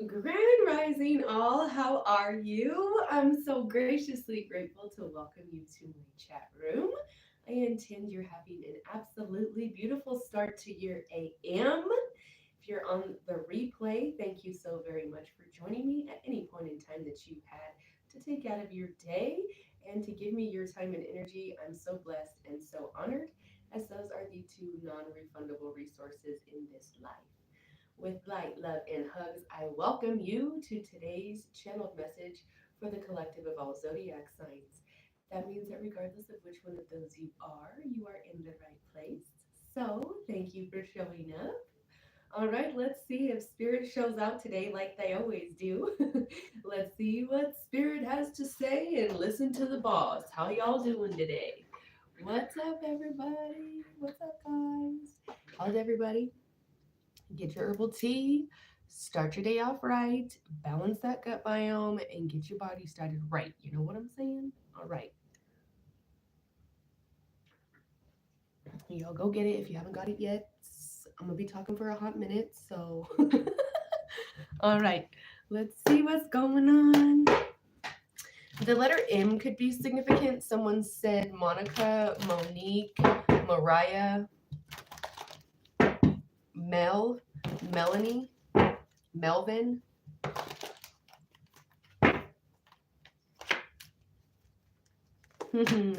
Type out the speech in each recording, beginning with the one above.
Grand Rising, all. How are you? I'm so graciously grateful to welcome you to my chat room. I intend you're having an absolutely beautiful start to your AM. If you're on the replay, thank you so very much for joining me at any point in time that you had to take out of your day and to give me your time and energy. I'm so blessed and so honored, as those are the two non refundable resources in this life. With light, love, and hugs, I welcome you to today's channeled message for the collective of all zodiac signs. That means that regardless of which one of those you are in the right place. So, thank you for showing up. All right, let's see if Spirit shows out today like they always do. Let's see what Spirit has to say and listen to the boss. How y'all doing today? What's up, everybody? What's up, guys? How's everybody? Get your herbal tea, start your day off right, balance that gut biome, and get your body started right. You know what I'm saying? All right. Y'all go get it if you haven't got it yet. I'm going to be talking for a hot minute. So, all right. Let's see what's going on. The letter M could be significant. Someone said Monica, Monique, Mariah, Mel, Melanie, Melvin.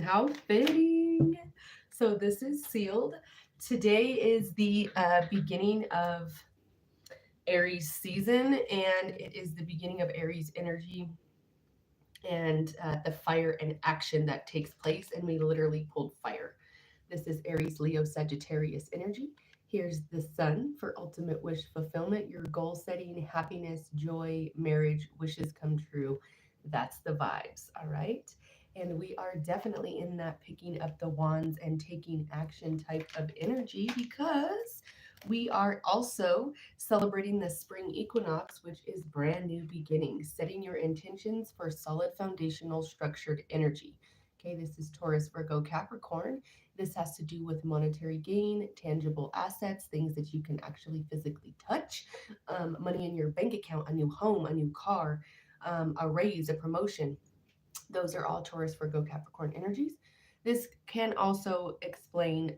How fitting. So this is sealed. Today is the beginning of Aries season, and it is the beginning of Aries energy and the fire and action that takes place. And we literally pulled fire. This is Aries, Leo, Sagittarius energy. Here's the sun for ultimate wish fulfillment, your goal setting, happiness, joy, marriage, wishes come true. That's the vibes, all right? And we are definitely in that picking up the wands and taking action type of energy because we are also celebrating the spring equinox, which is brand new beginnings, setting your intentions for solid foundational structured energy. Okay, this is Taurus, Virgo, Capricorn. This has to do with monetary gain, tangible assets, things that you can actually physically touch, money in your bank account, a new home, a new car, a raise, a promotion. Those are all Taurus, Virgo, Capricorn energies. This can also explain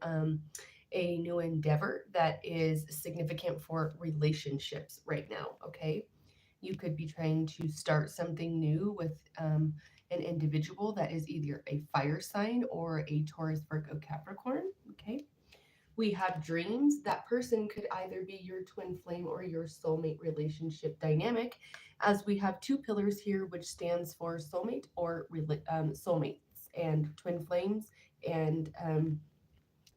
a new endeavor that is significant for relationships right now. Okay. You could be trying to start something new with an individual that is either a fire sign or a Taurus, Virgo, Capricorn. Okay. We have dreams. That person could either be your twin flame or your soulmate relationship dynamic, as we have two pillars here, which stands for soulmate or soulmates and twin flames, and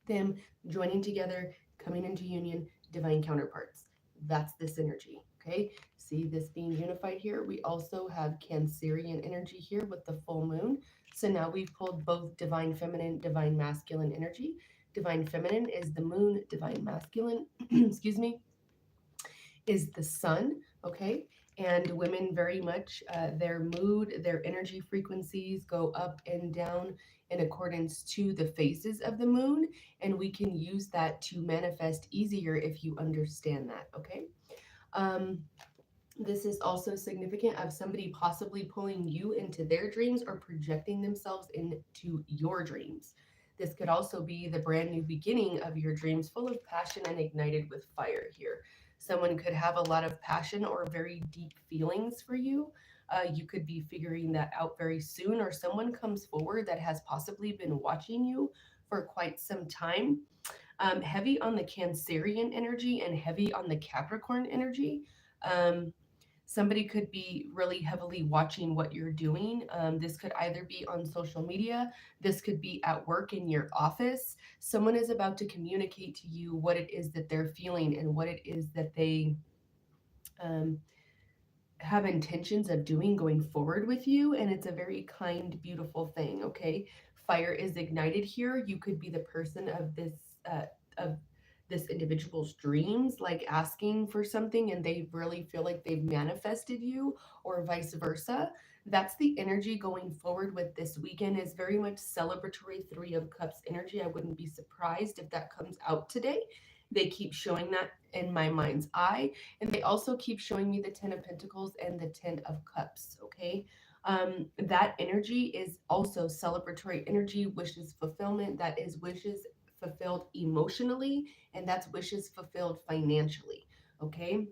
them joining together, coming into union, divine counterparts. That's this energy. Okay. See this being unified here. We also have Cancerian energy here with the full moon. So now we've pulled both divine feminine, divine masculine energy. Divine feminine is the moon, divine masculine, excuse me, is the sun. Okay. And women very much, their mood, their energy frequencies go up and down in accordance to the phases of the moon. And we can use that to manifest easier if you understand that. Okay. Um, this is also significant of somebody possibly pulling you into their dreams or projecting themselves into your dreams. This could also be the brand new beginning of your dreams, full of passion and ignited with fire here. Someone could have a lot of passion or very deep feelings for you. You could be figuring that out very soon, or someone comes forward that has possibly been watching you for quite some time. Heavy on the Cancerian energy and heavy on the Capricorn energy. Um, Somebody could be really heavily watching what you're doing. This could either be on social media, this could be at work in your office. Someone is about to communicate to you what it is that they're feeling and what it is that they um, have intentions of doing going forward with you. And it's a very kind, beautiful thing. Okay. Fire is ignited here. You could be the person of this individual's dreams, like asking for something and they really feel like they've manifested you, or vice versa. That's the energy going forward with this weekend, is very much celebratory Three of Cups energy. I wouldn't be surprised if that comes out today. They keep showing that in my mind's eye. And they also keep showing me the 10 of Pentacles and the 10 of Cups. Okay. That energy is also celebratory energy, wishes fulfillment. That is wishes fulfilled emotionally, and that's wishes fulfilled financially. Okay.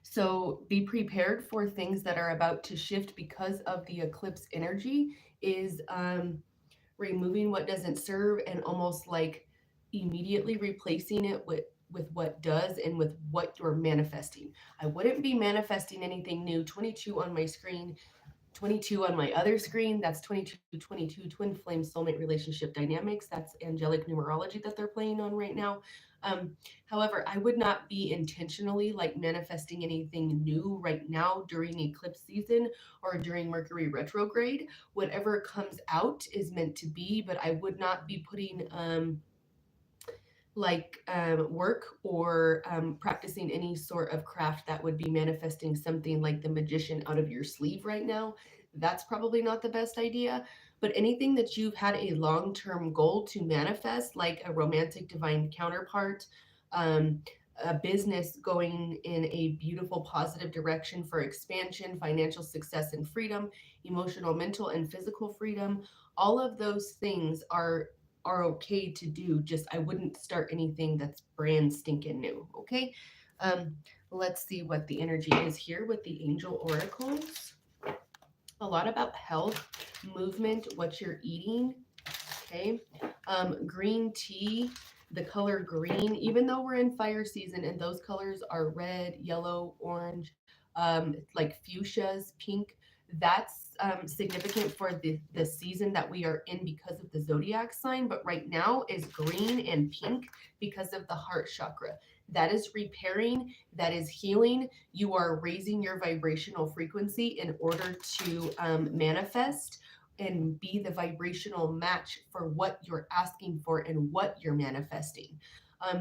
So be prepared for things that are about to shift because of the eclipse energy is removing what doesn't serve and almost like immediately replacing it with what does and with what you're manifesting. I wouldn't be manifesting anything new. 22 on my screen, 22 on my other screen, that's 2222 twin flame soulmate relationship dynamics. That's angelic numerology that they're playing on right now. However, I would not be intentionally like manifesting anything new right now during eclipse season or during Mercury retrograde. Whatever comes out is meant to be, but I would not be putting work or practicing any sort of craft that would be manifesting something like the magician out of your sleeve right now. That's probably not the best idea. But anything that you've had a long term goal to manifest, like a romantic divine counterpart, um, a business going in a beautiful, positive direction for expansion, financial success, and freedom, emotional, mental, and physical freedom, all of those things are okay to do. Just I wouldn't start anything that's brand stinking new. Okay. Um, let's see what the energy is here with the angel oracles. A lot about health, movement, what you're eating. Okay. Green tea, the color green, even though we're in fire season and those colors are red, yellow, orange, like fuchsias, pink, that's significant for the season that we are in because of the zodiac sign. But right now is green and pink because of the heart chakra. That is repairing, that is healing. You are raising your vibrational frequency in order to manifest and be the vibrational match for what you're asking for and what you're manifesting.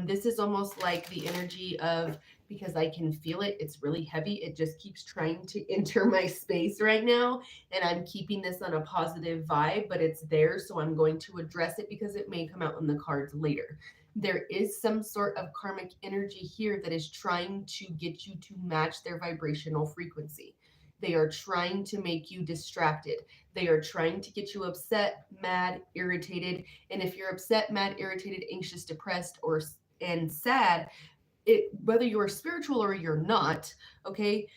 This is almost like the energy of, because I can feel it, it's really heavy. It just keeps trying to enter my space right now. And I'm keeping this on a positive vibe, but it's there. So I'm going to address it because it may come out in the cards later. There is some sort of karmic energy here that is trying to get you to match their vibrational frequency. They are trying to make you distracted. They are trying to get you upset, mad, irritated. And if you're upset, mad, irritated, anxious, depressed, or and sad, whether you're spiritual or you're not, okay,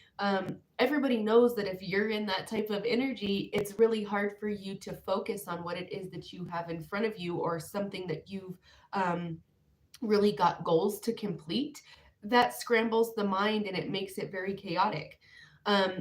everybody knows that if you're in that type of energy, it's really hard for you to focus on what it is that you have in front of you or something that you've really got goals to complete. That scrambles the mind and it makes it very chaotic.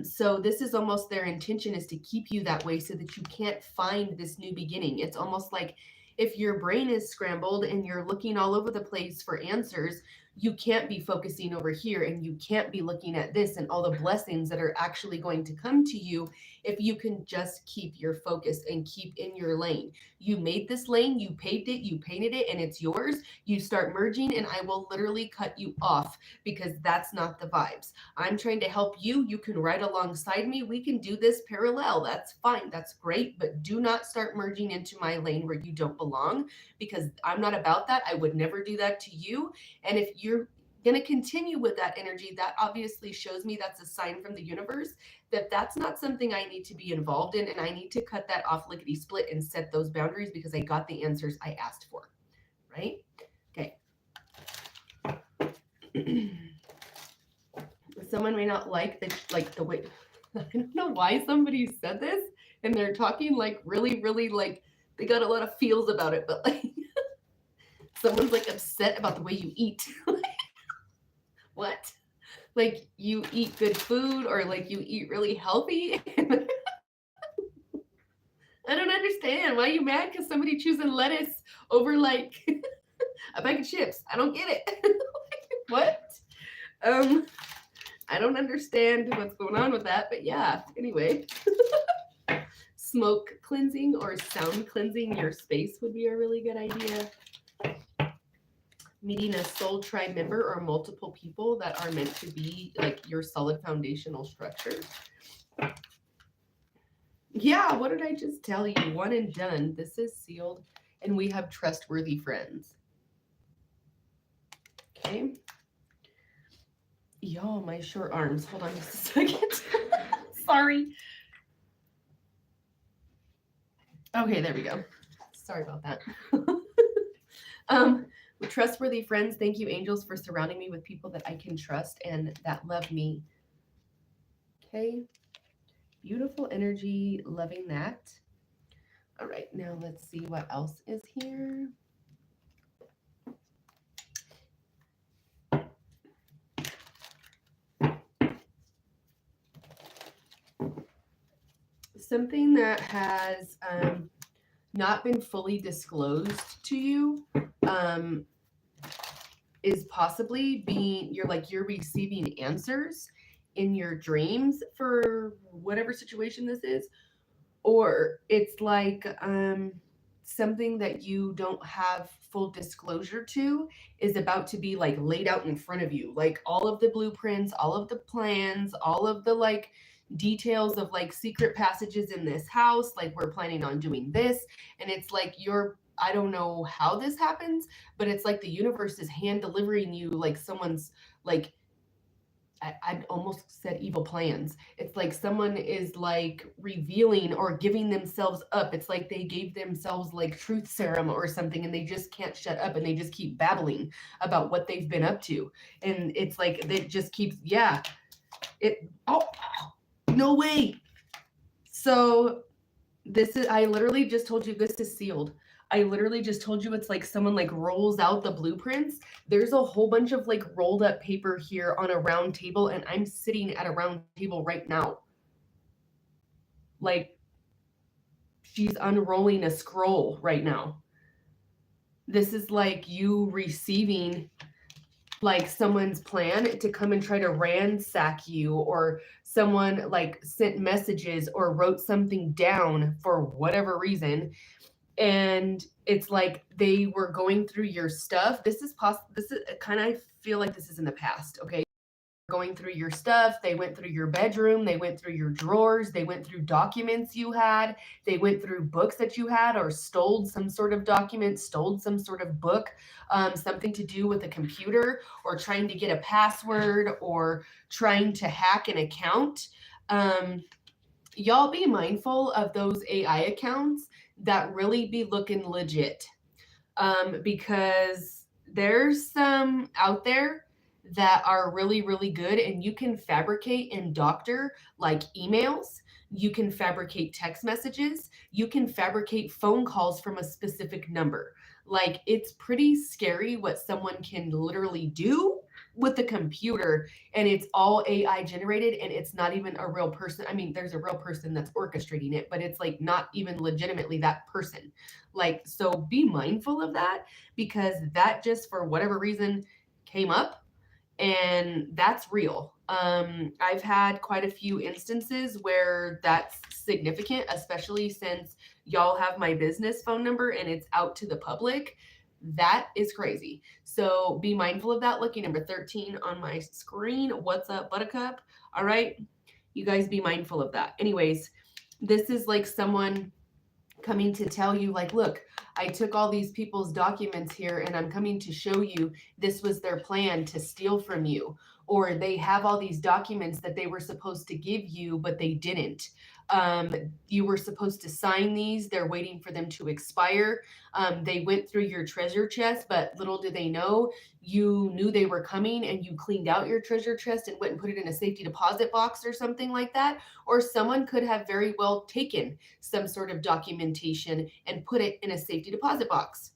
So this is almost their intention, is to keep you that way so that you can't find this new beginning. It's almost like if your brain is scrambled and you're looking all over the place for answers, you can't be focusing over here and you can't be looking at this and all the blessings that are actually going to come to you if you can just keep your focus and keep in your lane. You made this lane, you paved it, you painted it, and it's yours. You start merging and I will literally cut you off because that's not the vibes. I'm trying to help you. You can ride alongside me. We can do this parallel. That's fine. That's great. But do not start merging into my lane where you don't belong, because I'm not about that. I would never do that to you. And if you're going to continue with that energy, that obviously shows me that's a sign from the universe that that's not something I need to be involved in. And I need to cut that off lickety split and set those boundaries because I got the answers I asked for. Right? Okay. Someone may not like the way, I don't know why somebody said this and they're talking like really like they got a lot of feels about it, but like someone's like upset about the way you eat. What? Like you eat good food or like you eat really healthy? I don't understand. Why are you mad because somebody choosing lettuce over like a bag of chips? I don't get it. What? I don't understand what's going on with that, but yeah, anyway. Smoke cleansing or sound cleansing your space would be a really good idea. Meeting a soul tribe member or multiple people that are meant to be like your solid foundational structure. Yeah, what did I just tell you? One and done. This is sealed, and we have trustworthy friends. Okay. Y'all, my short arms. Hold on just a second. Sorry. Okay, there we go. Sorry about that. Trustworthy friends, thank you, angels, for surrounding me with people that I can trust and that love me. Okay. Beautiful energy, loving that. All right, now let's see what else is here. Something that has not been fully disclosed to you is possibly you're receiving answers in your dreams for whatever situation this is, or it's like something that you don't have full disclosure to is about to be like laid out in front of you, like all of the blueprints, all of the plans, all of the like details of like secret passages in this house, like we're planning on doing this. And it's like I don't know how this happens, but it's like the universe is hand delivering you like someone's like I almost said evil plans. It's like someone is like revealing or giving themselves up. It's like they gave themselves like truth serum or something and they just can't shut up and they just keep babbling about what they've been up to. And it's like it just keeps, no way. So I literally just told you this is sealed. I literally just told you it's like someone like rolls out the blueprints. There's a whole bunch of like rolled up paper here on a round table, and I'm sitting at a round table right now. Like she's unrolling a scroll right now. This is like you receiving like someone's plan to come and try to ransack you, or someone like sent messages or wrote something down for whatever reason. And it's like they were going through your stuff. This is kind of, I feel like this is in the past. Okay. Going through your stuff. They went through your bedroom. They went through your drawers. They went through documents you had. They went through books that you had, or stole some sort of document, stole some sort of book, something to do with a computer, or trying to get a password, or trying to hack an account. Y'all be mindful of those AI accounts that really be looking legit, because there's some out there that are really, really good, and you can fabricate and doctor like emails. You can fabricate text messages. You can fabricate phone calls from a specific number. Like it's pretty scary what someone can literally do with the computer, and it's all AI generated, and it's not even a real person. I mean, there's a real person that's orchestrating it, but it's like not even legitimately that person. Like, so be mindful of that, because that just for whatever reason came up, and that's real. I've had quite a few instances where that's significant, especially since y'all have my business phone number and it's out to the public. That is crazy. So be mindful of that. Lucky number 13 on my screen. What's up, Buttercup? All right. You guys be mindful of that. Anyways, this is like someone coming to tell you, like, look, I took all these people's documents here and I'm coming to show you this was their plan to steal from you. Or they have all these documents that they were supposed to give you, but they didn't. You were supposed to sign these. They're waiting for them to expire. They went through your treasure chest, but little do they know, you knew they were coming and you cleaned out your treasure chest and went and put it in a safety deposit box or something like that. Or someone could have very well taken some sort of documentation and put it in a safety deposit box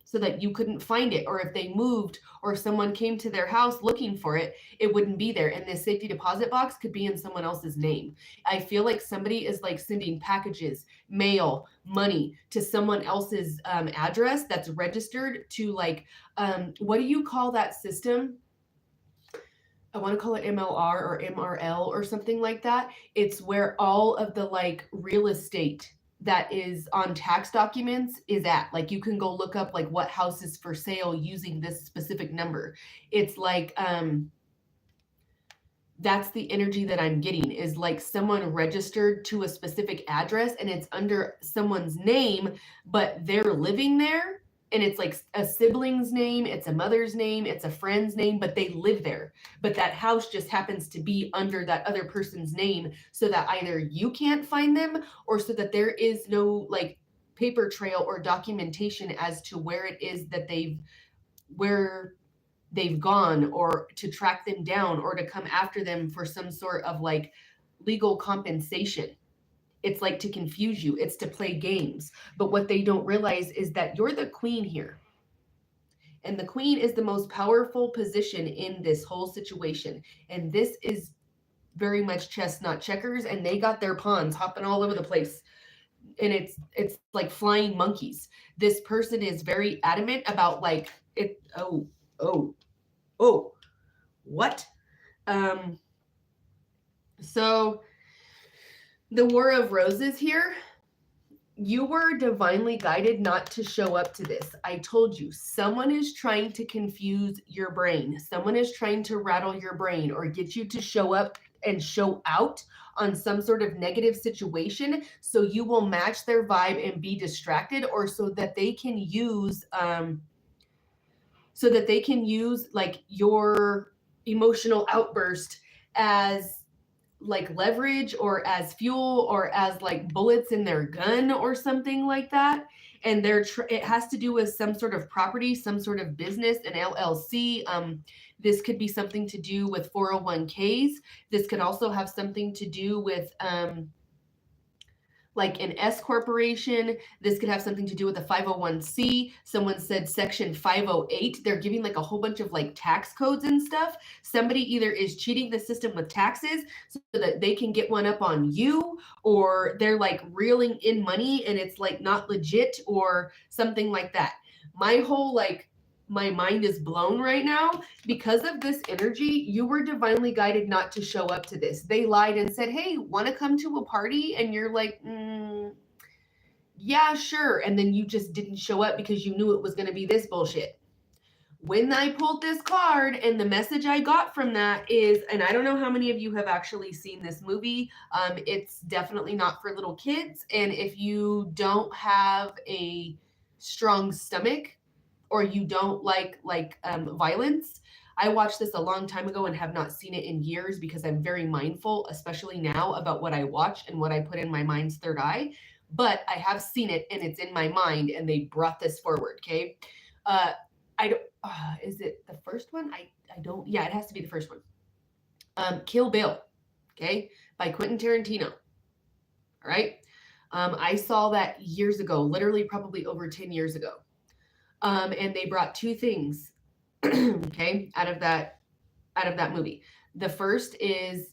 so that you couldn't find it. Or if they moved or if someone came to their house looking for it, it wouldn't be there. And this safety deposit box could be in someone else's name. I feel like somebody is like sending packages, mail, money to someone else's address that's registered to like, what do you call that system? I want to call it MLR or MRL or something like that. It's where all of the like real estate that is on tax documents is at. Like you can go look up like what house is for sale using this specific number. It's like that's the energy that I'm getting, is like someone registered to a specific address and it's under someone's name, but they're living there. and it's like a sibling's name, it's a mother's name, it's a friend's name, but they live there. But that house just happens to be under that other person's name, so that either you can't find them, or so that there is no like paper trail or documentation as to where it is that where they've gone, or to track them down, or to come after them for some sort of like legal compensation. It's like to confuse you, it's to play games. But what they don't realize is that you're the queen here. And the queen is the most powerful position in this whole situation. And this is very much chess, not checkers. And they got their pawns hopping all over the place. And it's like flying monkeys. This person is very adamant about like it. Oh, what? Um, so the War of Roses here, you were divinely guided not to show up to this. I told you, someone is trying to confuse your brain. Someone is trying to rattle your brain or get you to show up and show out on some sort of negative situation, so you will match their vibe and be distracted, or so that they can use like your emotional outburst as like leverage, or as fuel, or as like bullets in their gun, or something like that. And it has to do with some sort of property, some sort of business, an LLC. This could be something to do with 401ks. This could also have something to do with like an S corporation. This could have something to do with a 501c. Someone said section 508. They're giving like a whole bunch of like tax codes and stuff. Somebody either is cheating the system with taxes so that they can get one up on you, or they're like reeling in money and it's like not legit, or something like that. My mind is blown right now because of this energy. You were divinely guided not to show up to this. They lied and said, hey, want to come to a party? And you're like, yeah, sure. And then you just didn't show up because you knew it was going to be this bullshit. When I pulled this card, and the message I got from that is, and I don't know how many of you have actually seen this movie. It's definitely not for little kids. And if you don't have a strong stomach, or you don't like violence, I watched this a long time ago and have not seen it in years, because I'm very mindful, especially now, about what I watch and what I put in my mind's third eye. But I have seen it and it's in my mind, and they brought this forward. Okay. I don't, is it the first one? I don't, yeah, it has to be the first one. Kill Bill. Okay. By Quentin Tarantino. All right. I saw that years ago, literally probably over 10 years ago. And they brought two things, okay, out of that movie. The first is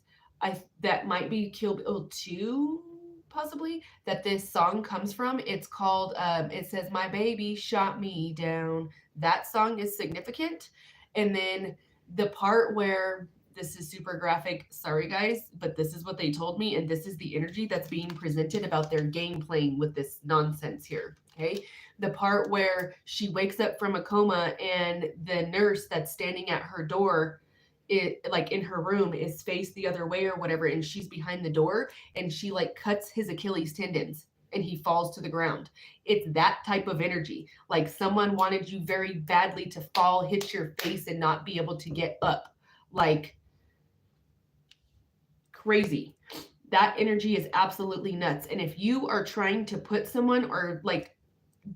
that might be Kill Bill 2, possibly, that this song comes from. It's called it says, my baby shot me down. That song is significant. And then the part where, this is super graphic, sorry guys, but this is what they told me, and this is the energy that's being presented about their game playing with this nonsense here. Okay. The part where she wakes up from a coma and the nurse that's standing at her door, like in her room, is faced the other way or whatever, and she's behind the door, and she like cuts his Achilles tendons and he falls to the ground. It's that type of energy. Like someone wanted you very badly to fall, hit your face, and not be able to get up. Like crazy. That energy is absolutely nuts. And if you are trying to put someone, or like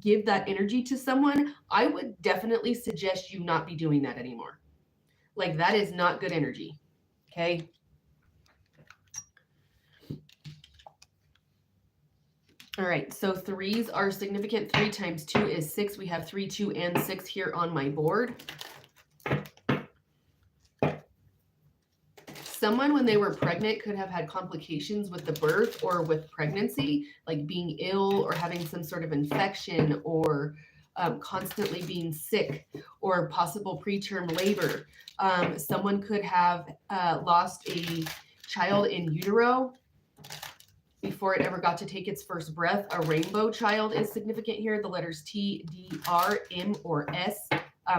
give that energy to someone, I would definitely suggest you not be doing that anymore. Like that is not good energy. Okay. All right. So threes are significant. 3 times 2 is 6. We have 3, 2, and 6 here on my board. Someone, when they were pregnant, could have had complications with the birth or with pregnancy, like being ill or having some sort of infection, or constantly being sick, or possible preterm labor. Someone could have lost a child in utero before it ever got to take its first breath. A rainbow child is significant here. The letters T, D, R, M, or S.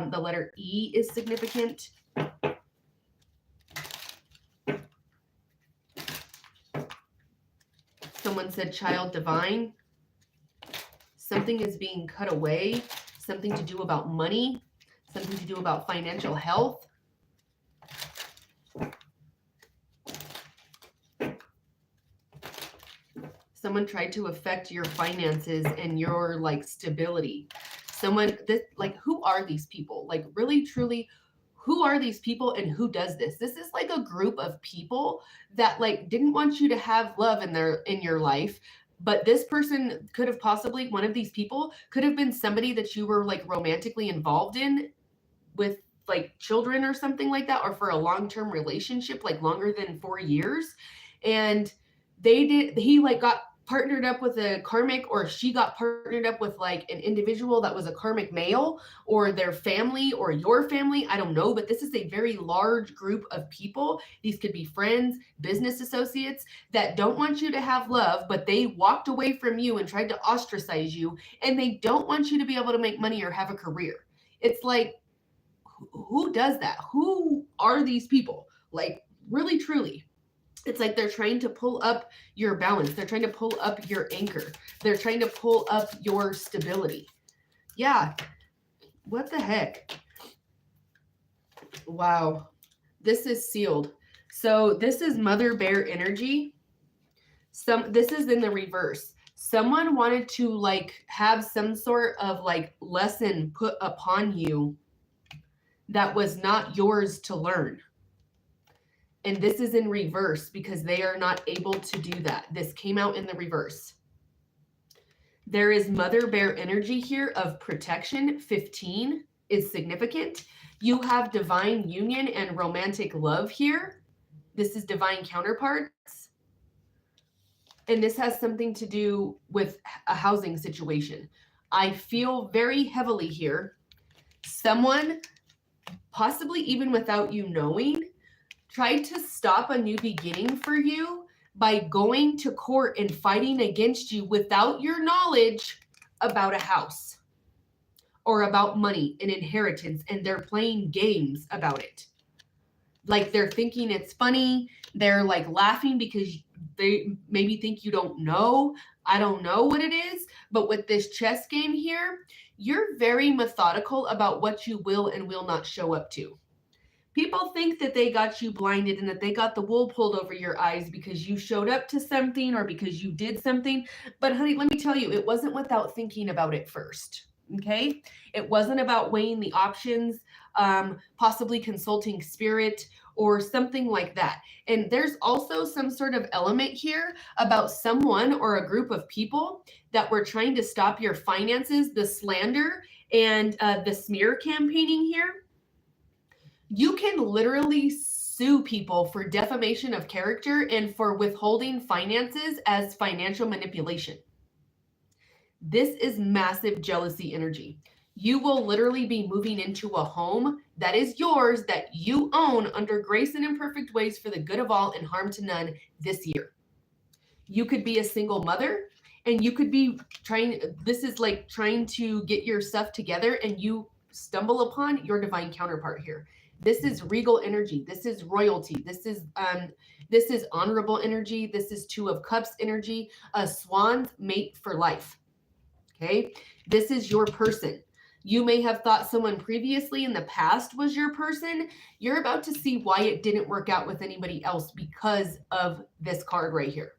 The letter E is significant. Someone said child divine. Something is being cut away. something to do about money, something to do about financial health. Someone tried to affect your finances and your like stability. Someone this like, who are these people? Like, really, truly, who are these people and who does this? This is like a group of people that like didn't want you to have love in your life. But this person could have possibly, one of these people could have been somebody that you were like romantically involved in with like children or something like that, or for a long-term relationship, like longer than 4 years. And he like got partnered up with a karmic, or she got partnered up with like an individual that was a karmic male, or their family, or your family. I don't know, but this is a very large group of people. These could be friends, business associates that don't want you to have love, but they walked away from you and tried to ostracize you, and they don't want you to be able to make money or have a career. It's like, who does that? Who are these people? Like, really, truly. It's like they're trying to pull up your balance. They're trying to pull up your anchor. They're trying to pull up your stability. Yeah. What the heck? Wow. This is sealed. So this is Mother Bear energy. This is in the reverse. Someone wanted to like have some sort of like lesson put upon you that was not yours to learn. And this is in reverse because they are not able to do that. This came out in the reverse. There is Mother Bear energy here of protection. 15 is significant. You have divine union and romantic love here. This is divine counterparts. And this has something to do with a housing situation. I feel very heavily here. Someone, possibly even without you knowing, tried to stop a new beginning for you by going to court and fighting against you without your knowledge about a house or about money and inheritance, and they're playing games about it. Like, they're thinking it's funny. They're like laughing because they maybe think you don't know. I don't know what it is, but with this chess game here, you're very methodical about what you will and will not show up to. People think that they got you blinded and that they got the wool pulled over your eyes because you showed up to something or because you did something. But honey, let me tell you, it wasn't without thinking about it first. Okay? It wasn't about weighing the options, possibly consulting spirit or something like that. And there's also some sort of element here about someone or a group of people that were trying to stop your finances, the slander and the smear campaigning here. You can literally sue people for defamation of character and for withholding finances as financial manipulation. This is massive jealousy energy. You will literally be moving into a home that is yours, that you own under grace and imperfect ways for the good of all and harm to none this year. You could be a single mother and you could be this is like trying to get your stuff together and you stumble upon your divine counterpart here. This is regal energy. This is royalty. This is honorable energy. This is Two of Cups energy. A swan's mate for life. Okay. This is your person. You may have thought someone previously in the past was your person. You're about to see why it didn't work out with anybody else because of this card right here.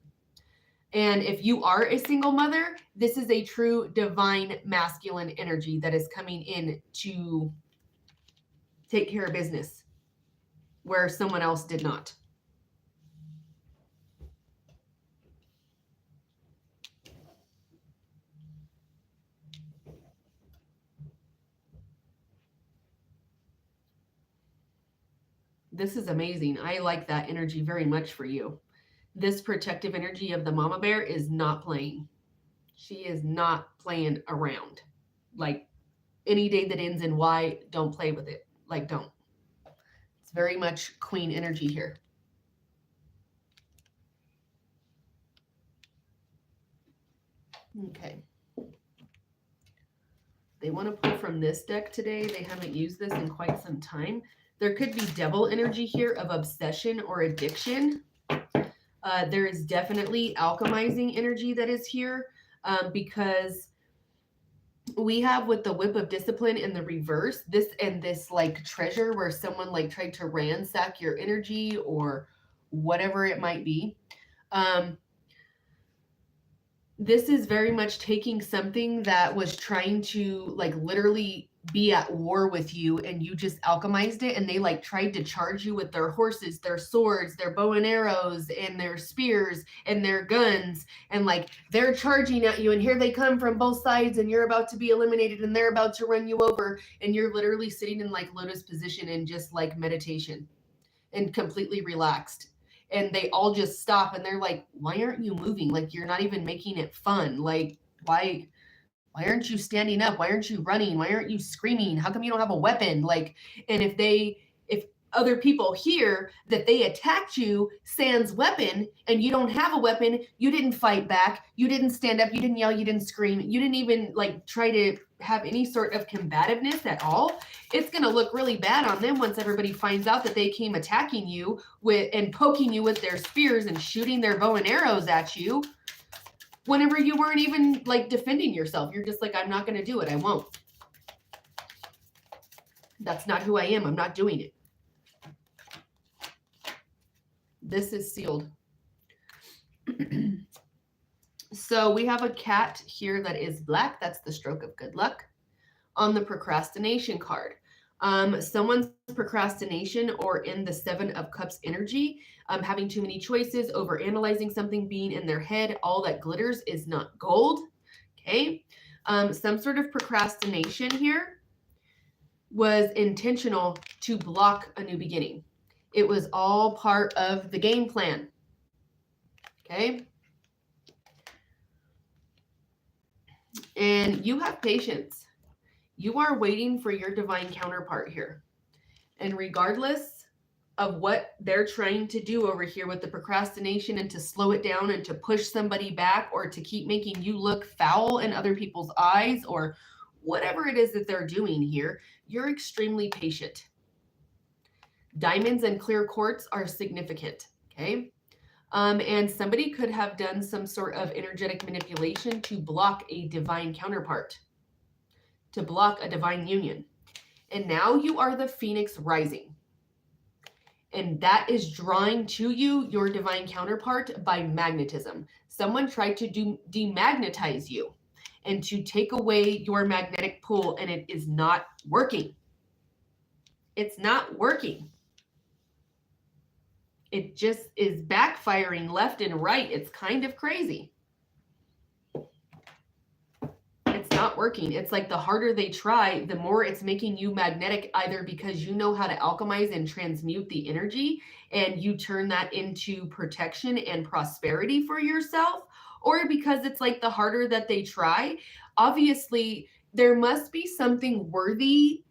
And if you are a single mother, this is a true divine masculine energy that is coming in to take care of business where someone else did not. This is amazing. I like that energy very much for you. This protective energy of the mama bear is not playing. She is not playing around. Like, any day that ends in Y, don't play with it. Like, don't. It's very much queen energy here. Okay. They want to pull from this deck today. They haven't used this in quite some time. There could be devil energy here of obsession or addiction. There is definitely alchemizing energy that is here because We have with the whip of discipline in the reverse, this like treasure where someone like tried to ransack your energy or whatever it might be. This is very much taking something that was trying to like literally be at war with you, and you just alchemized it, and they like tried to charge you with their horses, their swords, their bow and arrows, and their spears and their guns, and like they're charging at you, and here they come from both sides, and you're about to be eliminated, and they're about to run you over, and you're literally sitting in like lotus position and just like meditation and completely relaxed. And they all just stop and they're like, why aren't you moving? Like, you're not even making it fun. Like, why aren't you standing up? Why aren't you running? Why aren't you screaming? How come you don't have a weapon? Like, and if other people hear that they attacked you sans weapon and you don't have a weapon, you didn't fight back, you didn't stand up, you didn't yell, you didn't scream, you didn't even like try to have any sort of combativeness at all, it's going to look really bad on them once everybody finds out that they came attacking you with and poking you with their spears and shooting their bow and arrows at you whenever you weren't even like defending yourself. You're just like, I'm not going to do it. I won't. That's not who I am. I'm not doing it. This is sealed. So we have a cat here that is black. That's the stroke of good luck. On the procrastination card, someone's procrastination or in the 7 of Cups energy, having too many choices, over analyzing something, being in their head, all that glitters is not gold. Okay. Some sort of procrastination here was intentional to block a new beginning. It was all part of the game plan. Okay. And you have patience. You are waiting for your divine counterpart here. And regardless of what they're trying to do over here with the procrastination and to slow it down and to push somebody back or to keep making you look foul in other people's eyes or whatever it is that they're doing here, you're extremely patient. Diamonds and clear quartz are significant, okay? And somebody could have done some sort of energetic manipulation to block a divine counterpart, to block a divine union. And now you are the phoenix rising. And that is drawing to you your divine counterpart by magnetism. Someone tried to demagnetize you and to take away your magnetic pull, and it is not working. It's not working. It just is backfiring left and right. It's kind of crazy. It's not working. It's like the harder they try, the more it's making you magnetic, either because you know how to alchemize and transmute the energy and you turn that into protection and prosperity for yourself, or because it's like the harder that they try, obviously there must be something worthy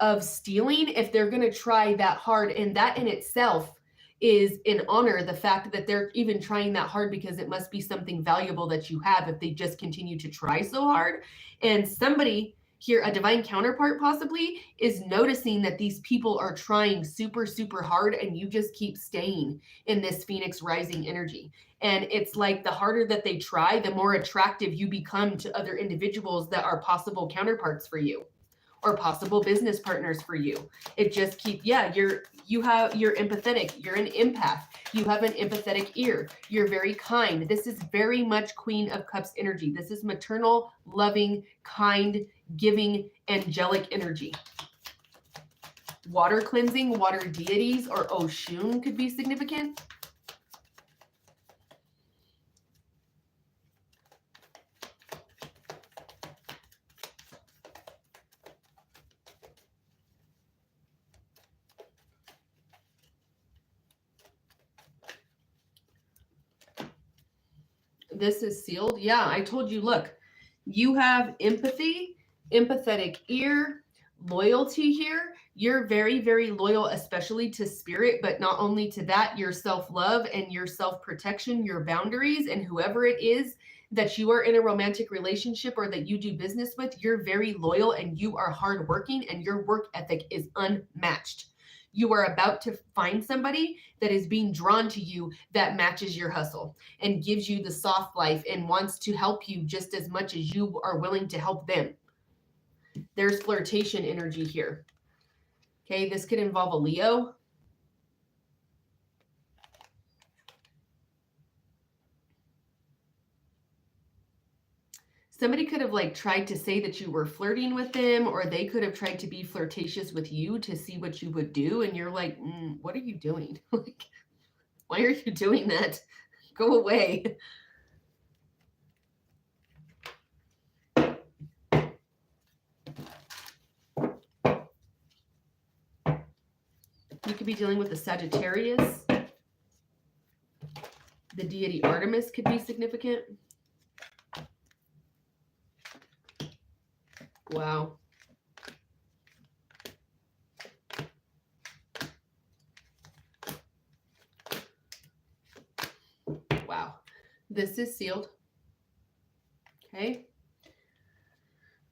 of stealing if they're going to try that hard. And that in itself is an honor, the fact that they're even trying that hard, because it must be something valuable that you have if they just continue to try so hard. And somebody here, a divine counterpart possibly, is noticing that these people are trying super, super hard, and you just keep staying in this phoenix rising energy. And it's like the harder that they try, the more attractive you become to other individuals that are possible counterparts for you or possible business partners for you. It just keeps, you're empathetic. You're an empath. You have an empathetic ear. You're very kind. This is very much Queen of Cups energy. This is maternal, loving, kind, giving, angelic energy. Water cleansing, water deities, or Oshun could be significant. This is sealed. Yeah, I told you, look, you have empathy, empathetic ear, loyalty here. You're very, very loyal, especially to spirit, but not only to that, your self-love and your self-protection, your boundaries, and whoever it is that you are in a romantic relationship or that you do business with, you're very loyal and you are hardworking and your work ethic is unmatched. You are about to find somebody that is being drawn to you that matches your hustle and gives you the soft life and wants to help you just as much as you are willing to help them. There's flirtation energy here. Okay, this could involve a Leo. Somebody could have like tried to say that you were flirting with them, or they could have tried to be flirtatious with you to see what you would do. And you're like, what are you doing? Like, why are you doing that? Go away. You could be dealing with a Sagittarius. The deity Artemis could be significant. Wow. Wow. This is sealed. Okay.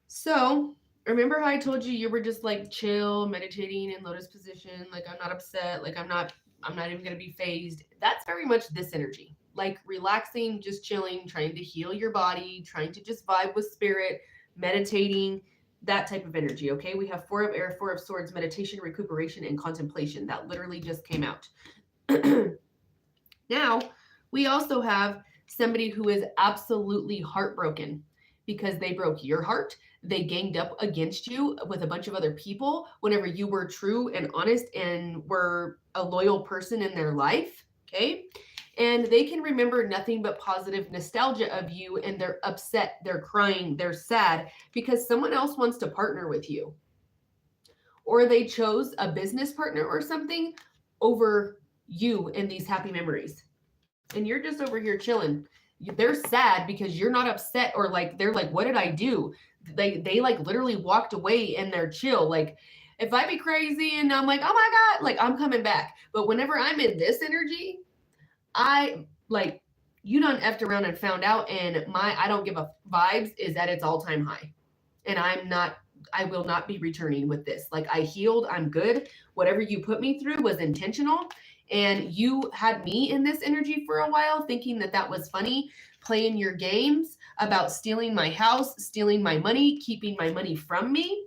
So remember how I told you you were just like chill, meditating in lotus position, like I'm not upset, like I'm not even going to be phased. That's very much this energy. Like relaxing, just chilling, trying to heal your body, trying to just vibe with spirit, meditating, that type of energy, okay? We have 4 of air, 4 of swords, meditation, recuperation, and contemplation. That literally just came out. Now, we also have somebody who is absolutely heartbroken because they broke your heart. They ganged up against you with a bunch of other people whenever you were true and honest and were a loyal person in their life. Okay. And they can remember nothing but positive nostalgia of you, and they're upset, they're crying, they're sad because someone else wants to partner with you. Or they chose a business partner or something over you in these happy memories. And you're just over here chilling. They're sad because you're not upset, or like they're like, what did I do? They like literally walked away and they're chill. Like if I be crazy and I'm like, oh my God, like I'm coming back. But whenever I'm in this energy, I like you done effed around and found out, and my I don't give a vibes is at its all-time high. And I will not be returning with this. Like I healed, I'm good. Whatever you put me through was intentional. And you had me in this energy for a while thinking that that was funny, playing your games about stealing my house, stealing my money, keeping my money from me.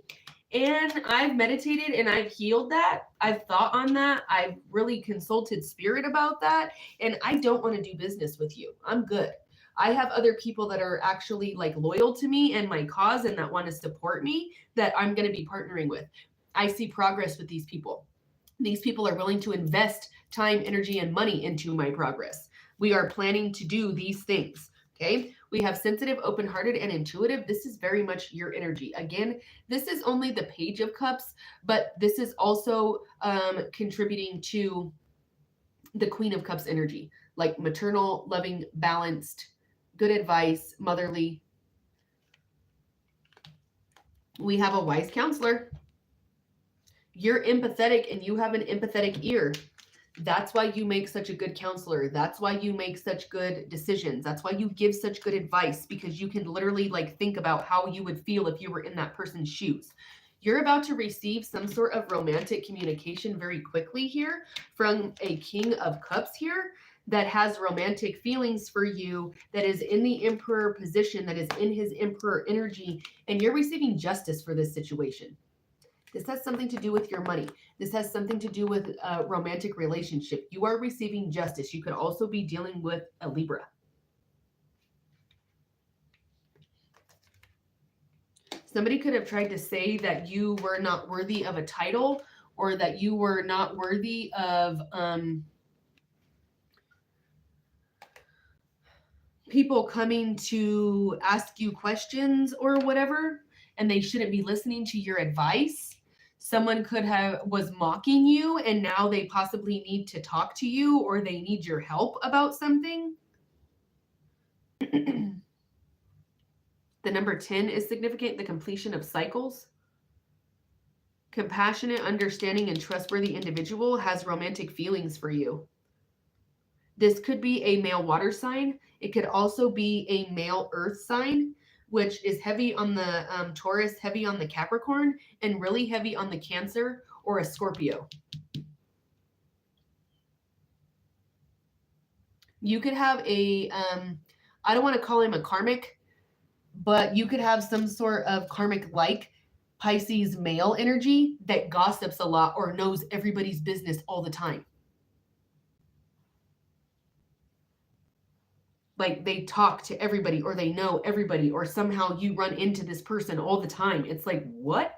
And I've meditated and I've healed that. I've thought on that. I've really consulted spirit about that. And I don't want to do business with you. I'm good. I have other people that are actually like loyal to me and my cause and that want to support me that I'm going to be partnering with. I see progress with these people. These people are willing to invest time, energy, and money into my progress. We are planning to do these things. Okay. We have sensitive, open hearted, and intuitive. This is very much your energy. Again, this is only the Page of Cups, but this is also contributing to the Queen of Cups energy, like maternal, loving, balanced, good advice, motherly. We have a wise counselor. You're empathetic and you have an empathetic ear. That's why you make such a good counselor. That's why you make such good decisions. That's why you give such good advice, because you can literally like think about how you would feel if you were in that person's shoes. You're about to receive some sort of romantic communication very quickly here from a King of Cups here that has romantic feelings for you, that is in the Emperor position, that is in his Emperor energy, and you're receiving justice for this situation. This has something to do with your money. This has something to do with a romantic relationship. You are receiving justice. You could also be dealing with a Libra. Somebody could have tried to say that you were not worthy of a title, or that you were not worthy of people coming to ask you questions or whatever, and they shouldn't be listening to your advice. Someone could have was mocking you, and now they possibly need to talk to you, or they need your help about something. The number 10 is significant, the completion of cycles. Compassionate, understanding, and trustworthy individual has romantic feelings for you. This could be a male water sign. It could also be a male earth sign, which is heavy on the Taurus, heavy on the Capricorn, and really heavy on the Cancer or a Scorpio. You could have a, I don't want to call him a karmic, but you could have some sort of karmic-like Pisces male energy that gossips a lot or knows everybody's business all the time. Like they talk to everybody or they know everybody or somehow you run into this person all the time. It's like, what?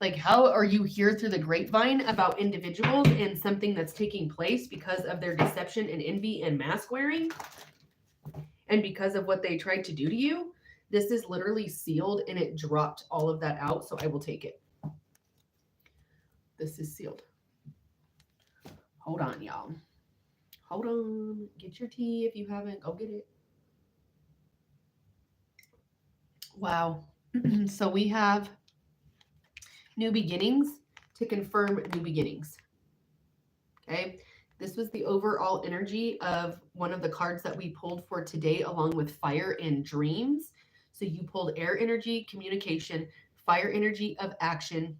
Like, how are you here through the grapevine about individuals and something that's taking place because of their deception and envy and mask wearing? And because of what they tried to do to you? This is literally sealed and it dropped all of that out. So I will take it. This is sealed. Hold on, y'all. Hold on. Get your tea if you haven't. Go get it. Wow. So we have new beginnings to confirm new beginnings. Okay. This was the overall energy of one of the cards that we pulled for today, along with fire and dreams. So you pulled air energy, communication, fire energy of action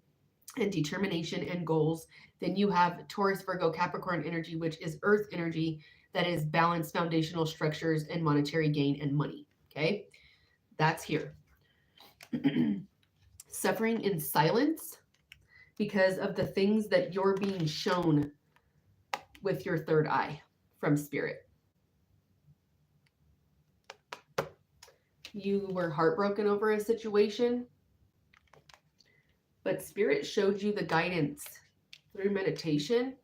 and determination and goals. Then you have Taurus, Virgo, Capricorn energy, which is earth energy that is balanced foundational structures and monetary gain and money. Okay. That's here. Suffering in silence because of the things that you're being shown with your third eye from spirit. You were heartbroken over a situation, but spirit showed you the guidance through meditation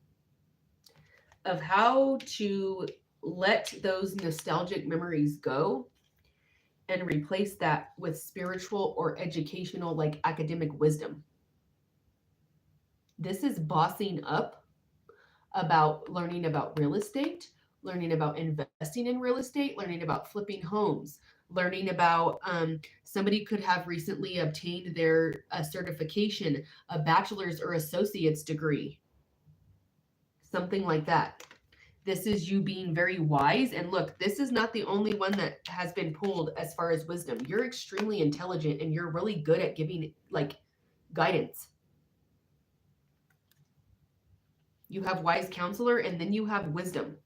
of how to let those nostalgic memories go and replace that with spiritual or educational, like academic wisdom. This is bossing up about learning about real estate, learning about investing in real estate, learning about flipping homes, learning about somebody could have recently obtained their certification, a bachelor's or associate's degree, something like that. This is you being very wise. And look, this is not the only one that has been pulled as far as wisdom. You're extremely intelligent and you're really good at giving like guidance. You have wise counselor and then you have wisdom.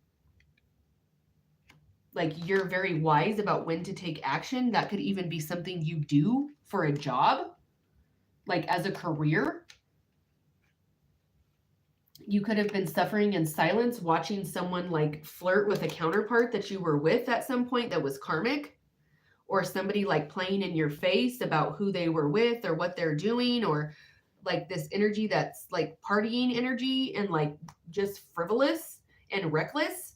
Like you're very wise about when to take action. That could even be something you do for a job, like as a career. You could have been suffering in silence, watching someone like flirt with a counterpart that you were with at some point that was karmic, or somebody like playing in your face about who they were with or what they're doing, or like this energy that's like partying energy and like just frivolous and reckless.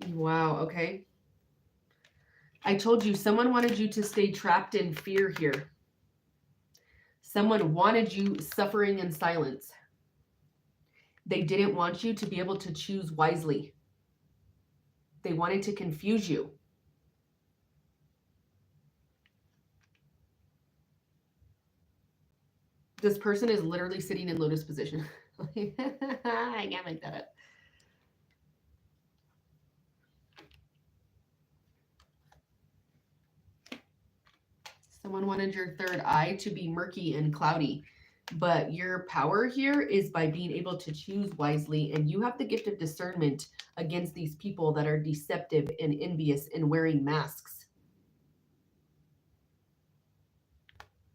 Wow. Okay. I told you someone wanted you to stay trapped in fear here. Someone wanted you suffering in silence. They didn't want you to be able to choose wisely. They wanted to confuse you. This person is literally sitting in lotus position. I can't make that up. Someone wanted your third eye to be murky and cloudy, but your power here is by being able to choose wisely, and you have the gift of discernment against these people that are deceptive and envious and wearing masks.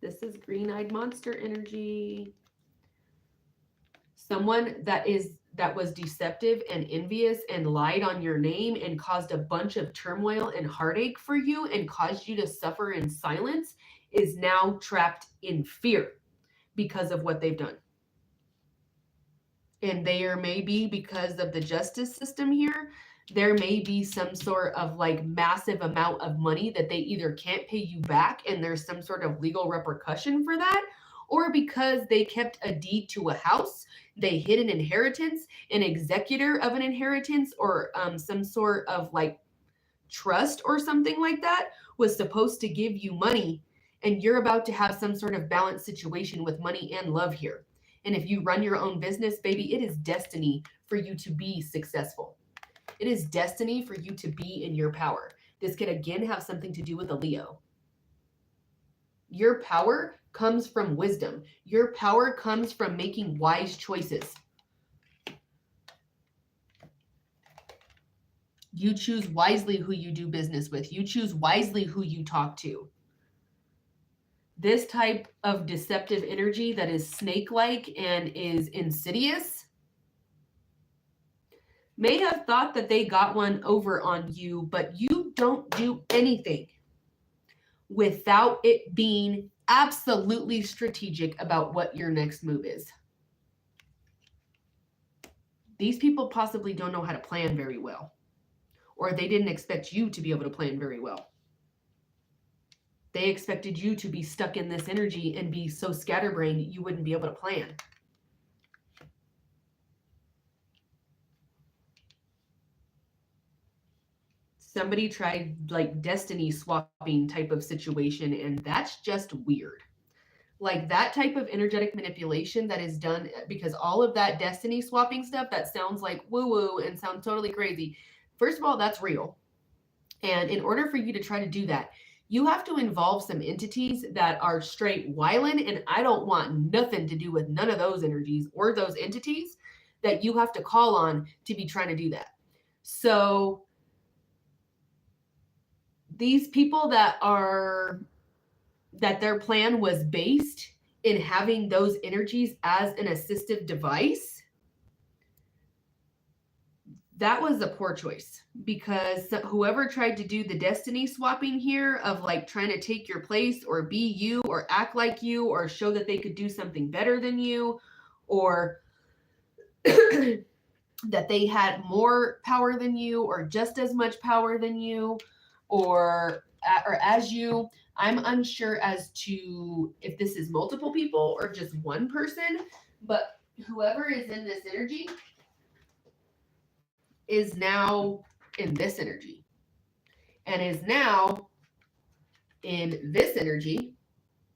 This is green-eyed monster energy. Someone that was deceptive and envious and lied on your name and caused a bunch of turmoil and heartache for you and caused you to suffer in silence is now trapped in fear because of what they've done. And there may be, because of the justice system here, there may be some sort of like massive amount of money that they either can't pay you back and there's some sort of legal repercussion for that, or because they kept a deed to a house, they hid an inheritance, an executor of an inheritance, or some sort of like trust or something like that was supposed to give you money, and you're about to have some sort of balanced situation with money and love here. And if you run your own business, baby, it is destiny for you to be successful. It is destiny for you to be in your power. This could again have something to do with a Leo. Your power comes from wisdom. Your power comes from making wise choices. You choose wisely who you do business with. You choose wisely who you talk to. this type of deceptive energy that is snake-like and is insidious may have thought that they got one over on you, but you don't do anything without it being absolutely strategic about what your next move is. These people possibly don't know how to plan very well, or they didn't expect you to be able to plan very well. They expected you to be stuck in this energy and be so scatterbrained you wouldn't be able to plan. Somebody tried like destiny swapping type of situation, and that's just weird. Like that type of energetic manipulation that is done, because all of that destiny swapping stuff that sounds like woo-woo and sounds totally crazy. First of all, that's real. And in order for you to try to do that, you have to involve some entities that are straight wildin', and I don't want nothing to do with none of those energies or those entities that you have to call on to be trying to do that. So these people that their plan was based in having those energies as an assistive device, that was a poor choice, because whoever tried to do the destiny swapping here of like trying to take your place or be you or act like you or show that they could do something better than you, or that they had more power than you or just as much power than you or as you, I'm unsure as to if this is multiple people or just one person, but whoever is in this energy is now in this energy and is now in this energy,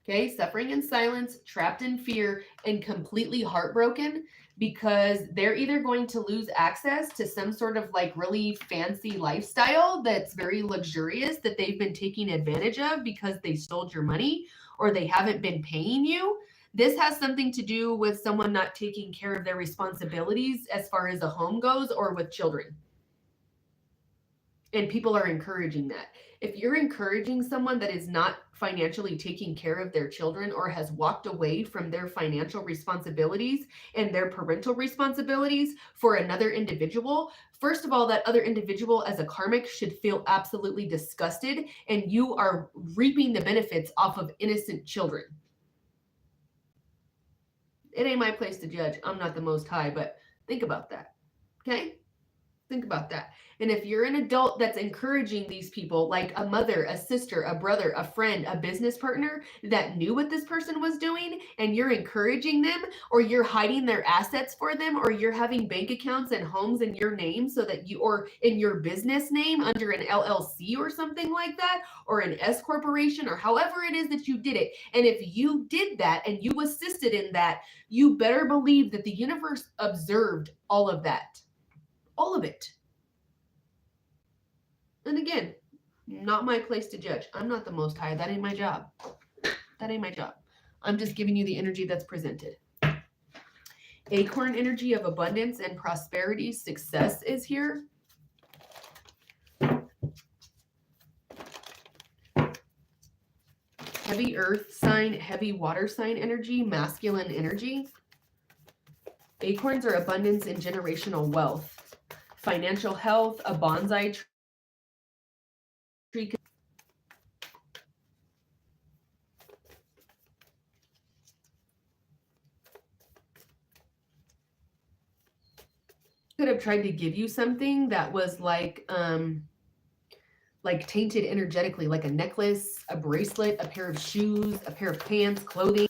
okay, suffering in silence, trapped in fear, and completely heartbroken, because they're either going to lose access to some sort of like really fancy lifestyle that's very luxurious that they've been taking advantage of because they stole your money or they haven't been paying you. This has something to do with someone not taking care of their responsibilities as far as a home goes or with children. And people are encouraging that. If you're encouraging someone that is not financially taking care of their children or has walked away from their financial responsibilities and their parental responsibilities for another individual, first of all, that other individual as a karmic should feel absolutely disgusted, and you are reaping the benefits off of innocent children. It ain't my place to judge. I'm not the Most High, but think about that, okay? Think about that. And if you're an adult that's encouraging these people, like a mother, a sister, a brother, a friend, a business partner that knew what this person was doing, and you're encouraging them, or you're hiding their assets for them, or you're having bank accounts and homes in your name so that you, or in your business name under an LLC or something like that, or an S corporation, or however it is that you did it. And if you did that and you assisted in that, you better believe that the universe observed all of that. All of it. And again, not my place to judge. I'm not the Most High. That ain't my job. That ain't my job. I'm just giving you the energy that's presented. Acorn energy of abundance and prosperity, success is here. Heavy earth sign, heavy water sign energy, masculine energy. Acorns are abundance and generational wealth. Financial health, a bonsai tree. Could have tried to give you something that was like tainted energetically, like a necklace, a bracelet, a pair of shoes, a pair of pants, clothing.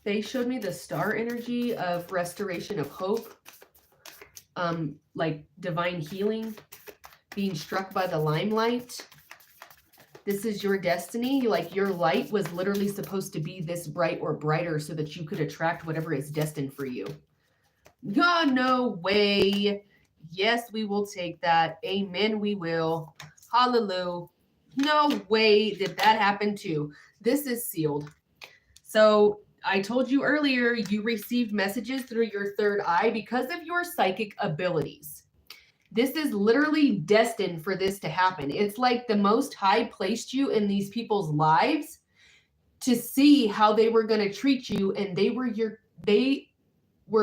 They showed me the star energy of restoration of hope, like divine healing, being struck by the limelight. This is your destiny. Like your light was literally supposed to be this bright or brighter so that you could attract whatever is destined for you. God, no way. Yes, we will take that. Amen, we will. Hallelujah. No way did that happen too. This is sealed. So I told you earlier, you received messages through your third eye because of your psychic abilities. This is literally destined for this to happen. It's like the Most High placed you in these people's lives to see how they were going to treat you, and they were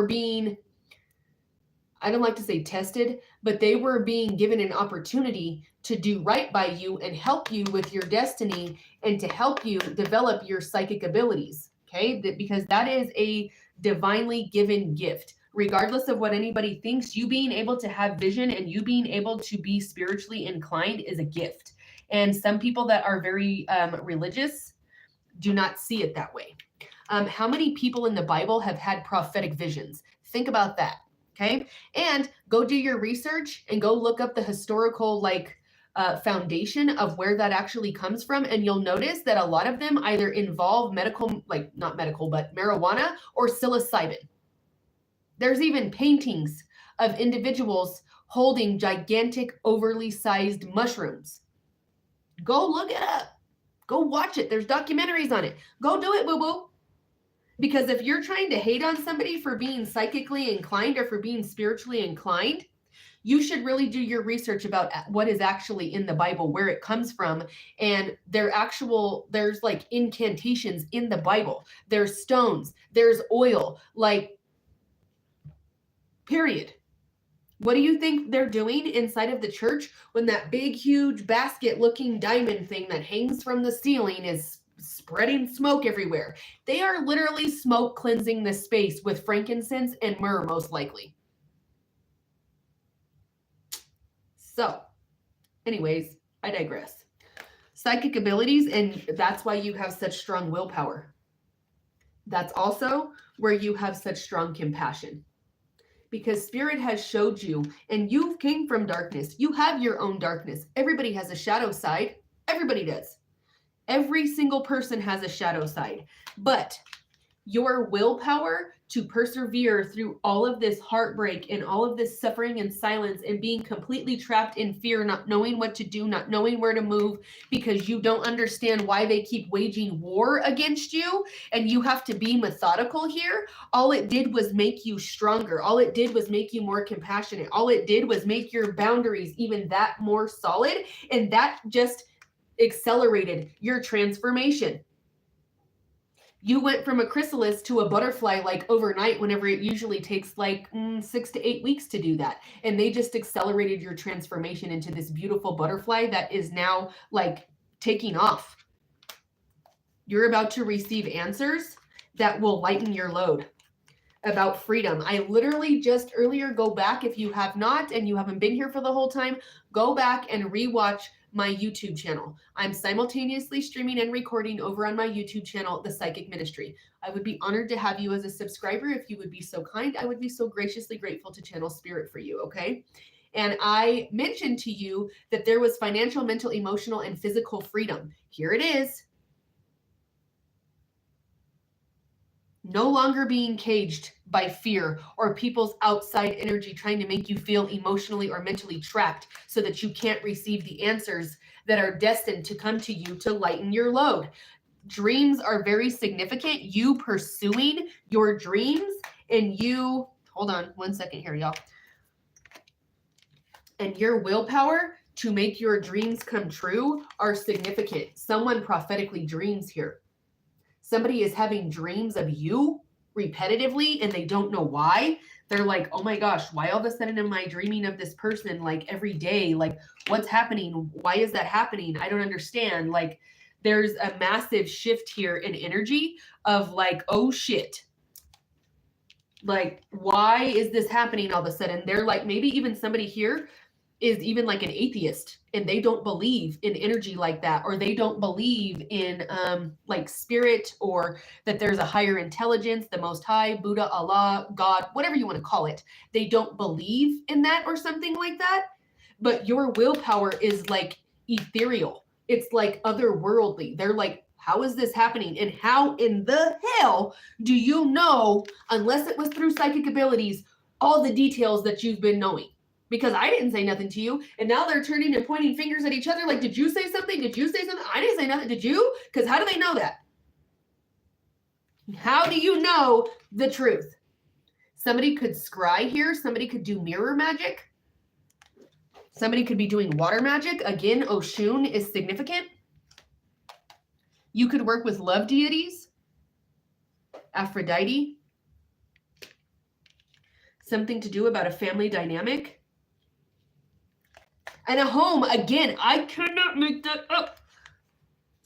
being, I don't like to say tested, but they were being given an opportunity to do right by you and help you with your destiny and to help you develop your psychic abilities. Okay, because that is a divinely given gift. Regardless of what anybody thinks, you being able to have vision and you being able to be spiritually inclined is a gift. And some people that are very religious do not see it that way. How many people in the Bible have had prophetic visions? Think about that. Okay. And go do your research and go look up the historical foundation of where that actually comes from. And you'll notice that a lot of them either involve medical, like not medical, but marijuana or psilocybin. There's even paintings of individuals holding gigantic, overly sized mushrooms. Go look it up. Go watch it. There's documentaries on it. Go do it, boo-boo. Because if you're trying to hate on somebody for being psychically inclined or for being spiritually inclined, you should really do your research about what is actually in the Bible, where it comes from. And there's like incantations in the Bible. There's stones, there's oil, like, period. What do you think they're doing inside of the church when that big, huge basket-looking diamond thing that hangs from the ceiling is spreading smoke everywhere? They are literally smoke cleansing the space with frankincense and myrrh, most likely. So, anyways, I digress. Psychic abilities, and that's why you have such strong willpower. That's also where you have such strong compassion. Because spirit has showed you, and you came from darkness. You have your own darkness. Everybody has a shadow side. Everybody does. Every single person has a shadow side. But your willpower to persevere through all of this heartbreak and all of this suffering and silence and being completely trapped in fear, not knowing what to do, not knowing where to move, because you don't understand why they keep waging war against you, and you have to be methodical here. All it did was make you stronger. All it did was make you more compassionate. All it did was make your boundaries even that more solid, and that just accelerated your transformation. You went from a chrysalis to a butterfly like overnight, whenever it usually takes like 6 to 8 weeks to do that. And they just accelerated your transformation into this beautiful butterfly that is now like taking off. You're about to receive answers that will lighten your load about freedom. I literally just earlier, go back if you have not and you haven't been here for the whole time, go back and rewatch my YouTube channel. I'm simultaneously streaming and recording over on my YouTube channel, The Psychic Ministry. I would be honored to have you as a subscriber if you would be so kind. I would be so graciously grateful to channel spirit for you, okay? And I mentioned to you that there was financial, mental, emotional, and physical freedom. Here it is. No longer being caged by fear or people's outside energy trying to make you feel emotionally or mentally trapped so that you can't receive the answers that are destined to come to you to lighten your load. Dreams are very significant. You pursuing your dreams and you, hold on one second here, y'all. And your willpower to make your dreams come true are significant. Someone prophetically dreams here. Somebody is having dreams of you repetitively and they don't know why. They're like, oh my gosh, why all of a sudden am I dreaming of this person like every day? Like, what's happening? Why is that happening? I don't understand. Like, there's a massive shift here in energy of like, oh shit. Like, why is this happening all of a sudden? They're like, maybe even somebody here is even like an atheist and they don't believe in energy like that, or they don't believe in like spirit, or that there's a higher intelligence, the Most High, Buddha, Allah, God, whatever you want to call it. They don't believe in that or something like that. But your willpower is like ethereal. It's like otherworldly. They're like, how is this happening? And how in the hell do you know, unless it was through psychic abilities, all the details that you've been knowing? Because I didn't say nothing to you. And now they're turning and pointing fingers at each other like, did you say something? Did you say something? I didn't say nothing. Did you? Because how do they know that? How do you know the truth? Somebody could scry here. Somebody could do mirror magic. Somebody could be doing water magic. Again, Oshun is significant. You could work with love deities. Aphrodite. Something to do about a family dynamic. And a home. Again, I cannot make that up.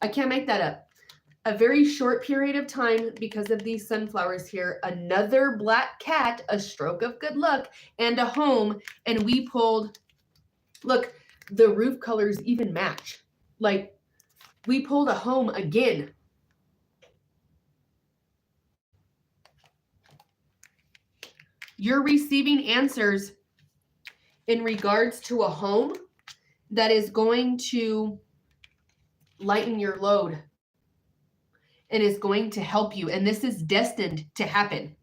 I can't make that up. A very short period of time because of these sunflowers here. Another black cat, a stroke of good luck, and a home. And we pulled, look, the roof colors even match. Like, we pulled a home again. You're receiving answers in regards to a home that is going to lighten your load and is going to help you. And this is destined to happen.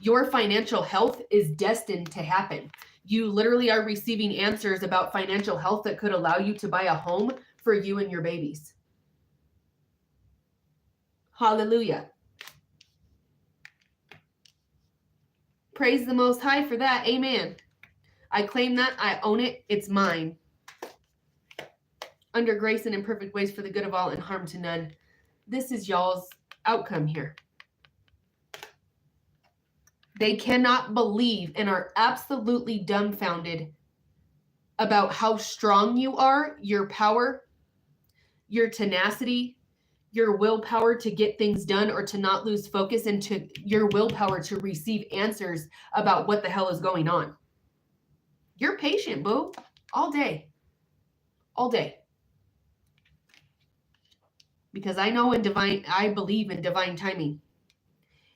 Your financial health is destined to happen. You literally are receiving answers about financial health that could allow you to buy a home for you and your babies. Hallelujah. Praise the Most High for that. Amen. I claim that. I own it. It's mine. Under grace and in perfect ways for the good of all and harm to none. This is y'all's outcome here. They cannot believe and are absolutely dumbfounded about how strong you are, your power, your tenacity, your willpower to get things done or to not lose focus, and to your willpower to receive answers about what the hell is going on. You're patient, boo, all day. All day. Because I believe in divine timing.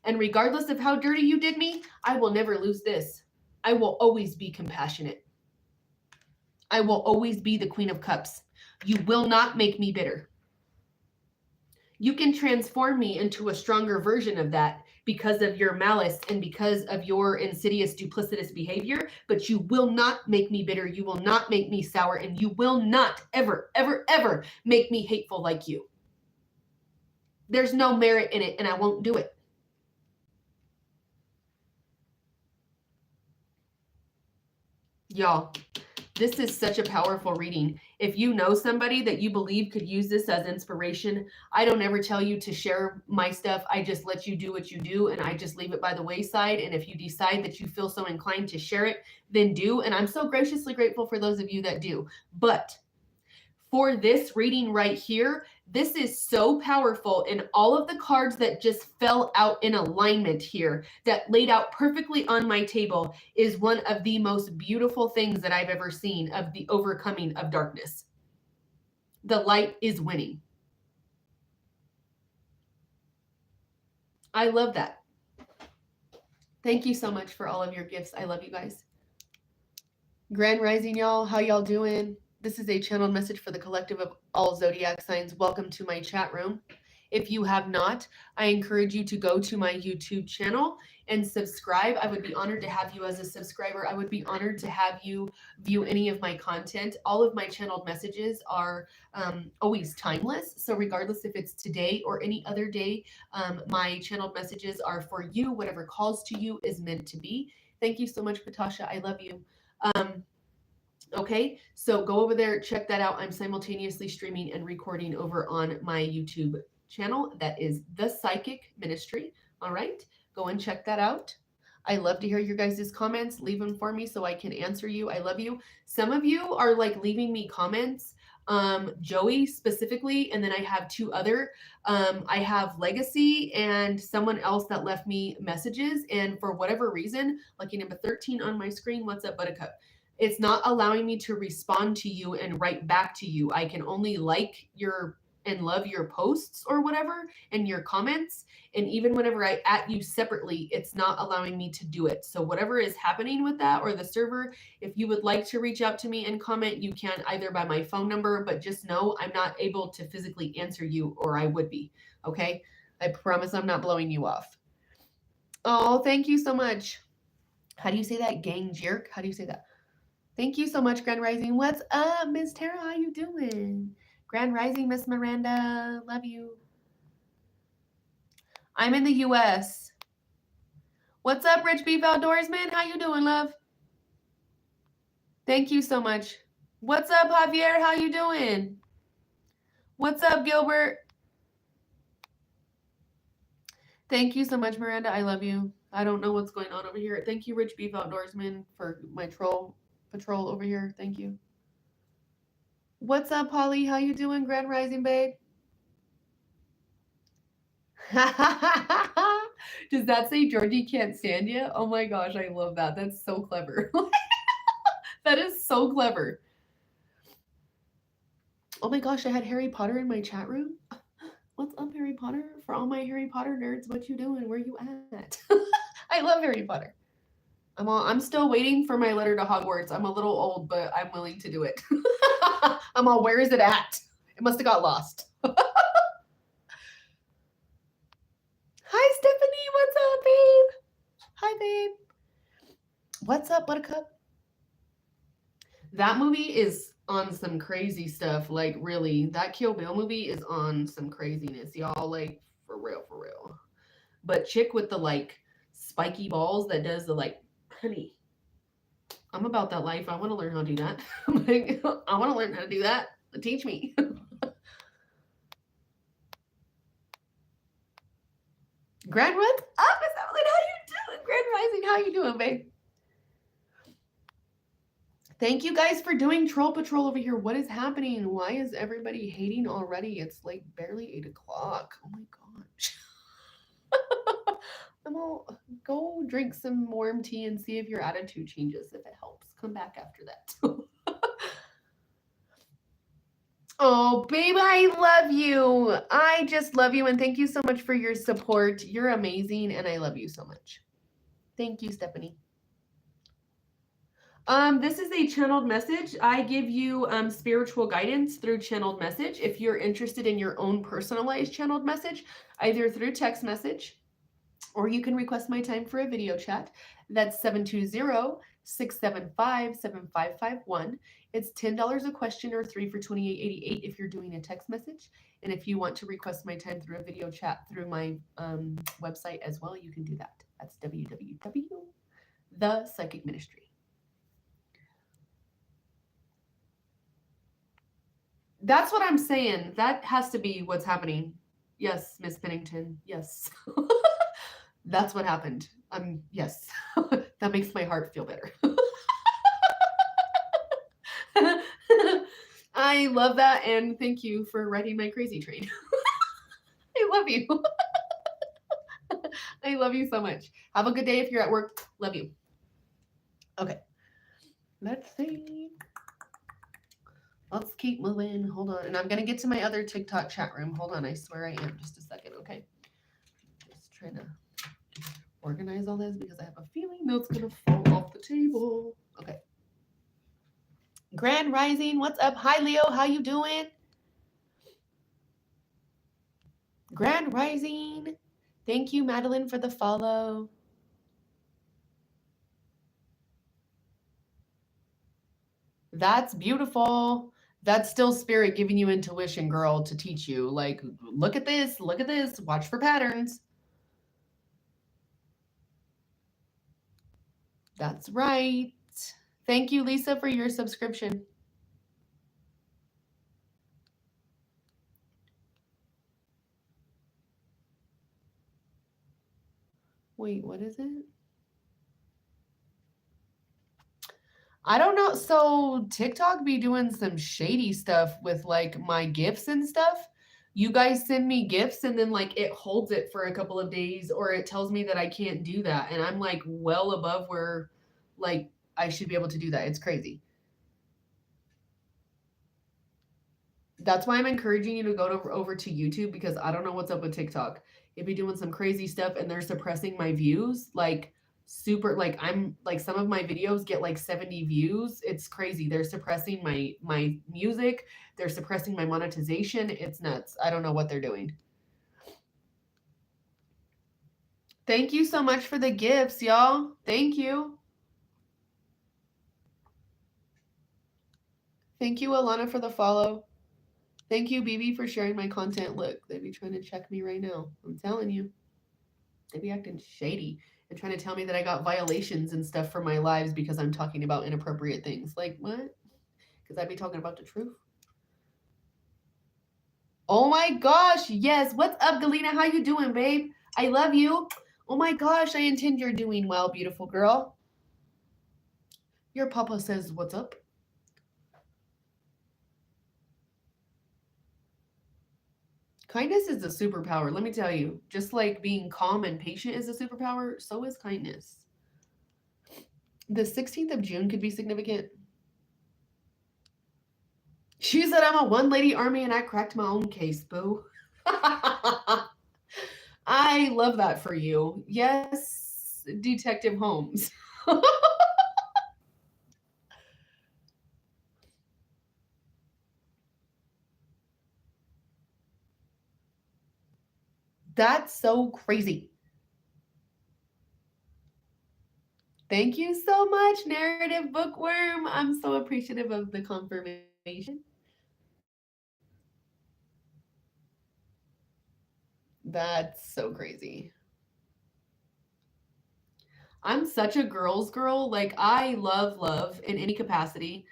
And regardless of how dirty you did me, I will never lose this. I will always be compassionate. I will always be the Queen of Cups. You will not make me bitter. You can transform me into a stronger version of that because of your malice and because of your insidious, duplicitous behavior, but you will not make me bitter. You will not make me sour, and you will not ever, ever, ever make me hateful like you. There's no merit in it, and I won't do it. Y'all, this is such a powerful reading. If you know somebody that you believe could use this as inspiration, I don't ever tell you to share my stuff. I just let you do what you do, and I just leave it by the wayside. And if you decide that you feel so inclined to share it, then do. And I'm so graciously grateful for those of you that do. But for this reading right here, this is so powerful, and all of the cards that just fell out in alignment here that laid out perfectly on my table is one of the most beautiful things that I've ever seen of the overcoming of darkness. The light is winning. I love that. Thank you so much for all of your gifts. I love you guys. Grand Rising, y'all. How y'all doing? This is a channeled message for the collective of all zodiac signs. Welcome to my chat room. If you have not, I encourage you to go to my YouTube channel and subscribe. I would be honored to have you as a subscriber. I would be honored to have you view any of my content. All of my channeled messages are always timeless. So regardless if it's today or any other day, my channeled messages are for you. Whatever calls to you is meant to be. Thank you so much, Patasha. I love you. Okay, so go over there, check that out. I'm simultaneously streaming and recording over on my YouTube channel. That is The Psychic Ministry. All right, go and check that out. I love to hear your guys' comments. Leave them for me so I can answer you. I love you. Some of you are like leaving me comments, Joey specifically, and then I have two other. I have Legacy and someone else that left me messages, and for whatever reason, lucky number 13 on my screen, what's up, Buttercup? It's not allowing me to respond to you and write back to you. I can only like your and love your posts or whatever and your comments. And even whenever I at you separately, it's not allowing me to do it. So whatever is happening with that or the server, if you would like to reach out to me and comment, you can either by my phone number, but just know I'm not able to physically answer you, or I would be. Okay. I promise I'm not blowing you off. Oh, thank you so much. How do you say that? Gang jerk? How do you say that? Thank you so much, Grand Rising. What's up, Miss Tara? How you doing? Grand Rising, Miss Miranda. Love you. I'm in the US. What's up, Rich Beef Outdoorsman? How you doing, love? Thank you so much. What's up, Javier? How you doing? What's up, Gilbert? Thank you so much, Miranda. I love you. I don't know what's going on over here. Thank you, Rich Beef Outdoorsman, for my troll patrol over here. Thank you. What's up, Holly? How you doing, Grand Rising, babe? Does that say Georgie can't stand you? Oh my gosh, I love that. That's so clever. That is so clever. Oh my gosh, I had Harry Potter in my chat room. What's up, Harry Potter? For all my Harry Potter nerds, what you doing? Where you at? I love Harry Potter. I'm still waiting for my letter to Hogwarts. I'm a little old, but I'm willing to do it. I'm all, where is it at? It must have got lost. Hi, Stephanie. What's up, babe? Hi, babe. What's up, Buttercup? That movie is on some crazy stuff. Like, really, that Kill Bill movie is on some craziness, y'all. Like, for real, for real. But chick with the, like, spiky balls that does the, like, honey. I'm about that life. I want to learn how to do that. Like, I want to learn how to do that. Teach me. Grand, what's up? Is that how you doing? Grand Rising, how you doing, babe? Thank you guys for doing Troll Patrol over here. What is happening? Why is everybody hating already? It's like barely 8 o'clock. Oh my gosh. I'm all, go drink some warm tea and see if your attitude changes. If it helps, come back after that. Oh, babe, I love you. I just love you. And thank you so much for your support. You're amazing. And I love you so much. Thank you, Stephanie. This is a channeled message. I give you spiritual guidance through channeled message. If you're interested in your own personalized channeled message, either through text message, or you can request my time for a video chat. That's 720-675-7551. It's $10 a question or 3 for $28.88 if you're doing a text message. And if you want to request my time through a video chat through my website as well, you can do that. That's www.ThePsychicMinistry. That's what I'm saying. That has to be what's happening. Yes, Miss Pennington. Yes. That's what happened. Yes. That makes my heart feel better. I love that, and thank you for riding my crazy train. I love you. I love you so much. Have a good day if you're at work. Love you. Okay. Let's see. Let's keep moving. Hold on. And I'm going to get to my other TikTok chat room. Hold on. I swear I am. Just a second. Okay. Just trying to organize all this because I have a feeling that's going to fall off the table. Okay. Grand Rising. What's up? Hi, Leo. How you doing? Grand Rising. Thank you, Madeline, for the follow. That's beautiful. That's still spirit giving you intuition, girl, to teach you. Like, look at this, watch for patterns. That's right. Thank you, Lisa, for your subscription. Wait, what is it? I don't know. So TikTok be doing some shady stuff with like my gifts and stuff. You guys send me gifts and then like it holds it for a couple of days or it tells me that I can't do that. And I'm like well above where like I should be able to do that. It's crazy. That's why I'm encouraging you to go over to YouTube because I don't know what's up with TikTok. It'd be doing some crazy stuff and they're suppressing my views. Like super, like I'm like some of my videos get like 70 views. It's crazy. They're suppressing my music. They're suppressing my monetization. It's nuts. I don't know what they're doing. Thank you so much for the gifts, y'all. Thank you. Thank you, Alana, for the follow. Thank you, BB, for sharing my content. Look, they be trying to check me right now. I'm telling you. They be acting shady and trying to tell me that I got violations and stuff for my lives because I'm talking about inappropriate things. Like, what? Because I'd be talking about the truth. Oh my gosh, yes. What's up, Galena? How you doing, babe? I love you. Oh my gosh, I intend you're doing well, beautiful girl. Your papa says, what's up? Kindness is a superpower, let me tell you. Just like being calm and patient is a superpower, so is kindness. The 16th of June could be significant. She said, I'm a one lady army and I cracked my own case, boo. I love that for you. Yes, Detective Holmes. That's so crazy. Thank you so much, Narrative Bookworm. I'm so appreciative of the confirmation. That's so crazy. I'm such a girl's girl. Like, I love love in any capacity.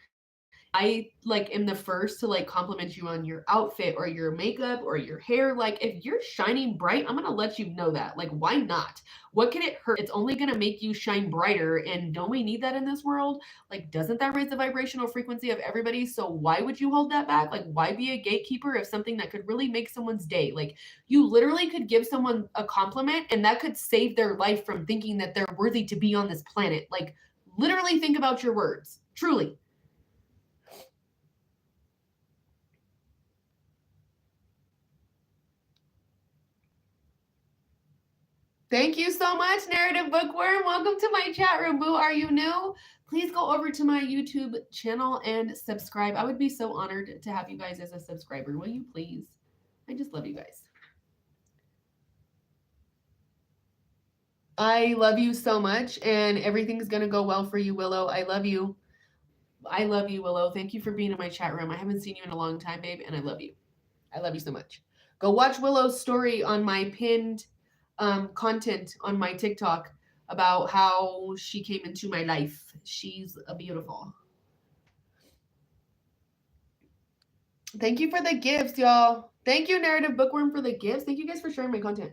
I like am the first to like compliment you on your outfit or your makeup or your hair. Like if you're shining bright, I'm gonna let you know that. Like, why not? What can it hurt? It's only gonna make you shine brighter. And don't we need that in this world? Like, doesn't that raise the vibrational frequency of everybody? So why would you hold that back? Like, why be a gatekeeper of something that could really make someone's day? Like, you literally could give someone a compliment and that could save their life from thinking that they're worthy to be on this planet. Like, literally think about your words. Truly. Thank you so much, Narrative Bookworm. Welcome to my chat room, boo. Are you new? Please go over to my YouTube channel and subscribe. I would be so honored to have you guys as a subscriber. Will you please? I just love you guys. I love you so much, and everything's going to go well for you, Willow. I love you. I love you, Willow. Thank you for being in my chat room. I haven't seen you in a long time, babe, and I love you. I love you so much. Go watch Willow's story on my pinned content on my TikTok about how she came into my life. She's a beautiful. Thank you for the gifts, y'all. Thank you, Narrative Bookworm, for the gifts. Thank you guys for sharing my content.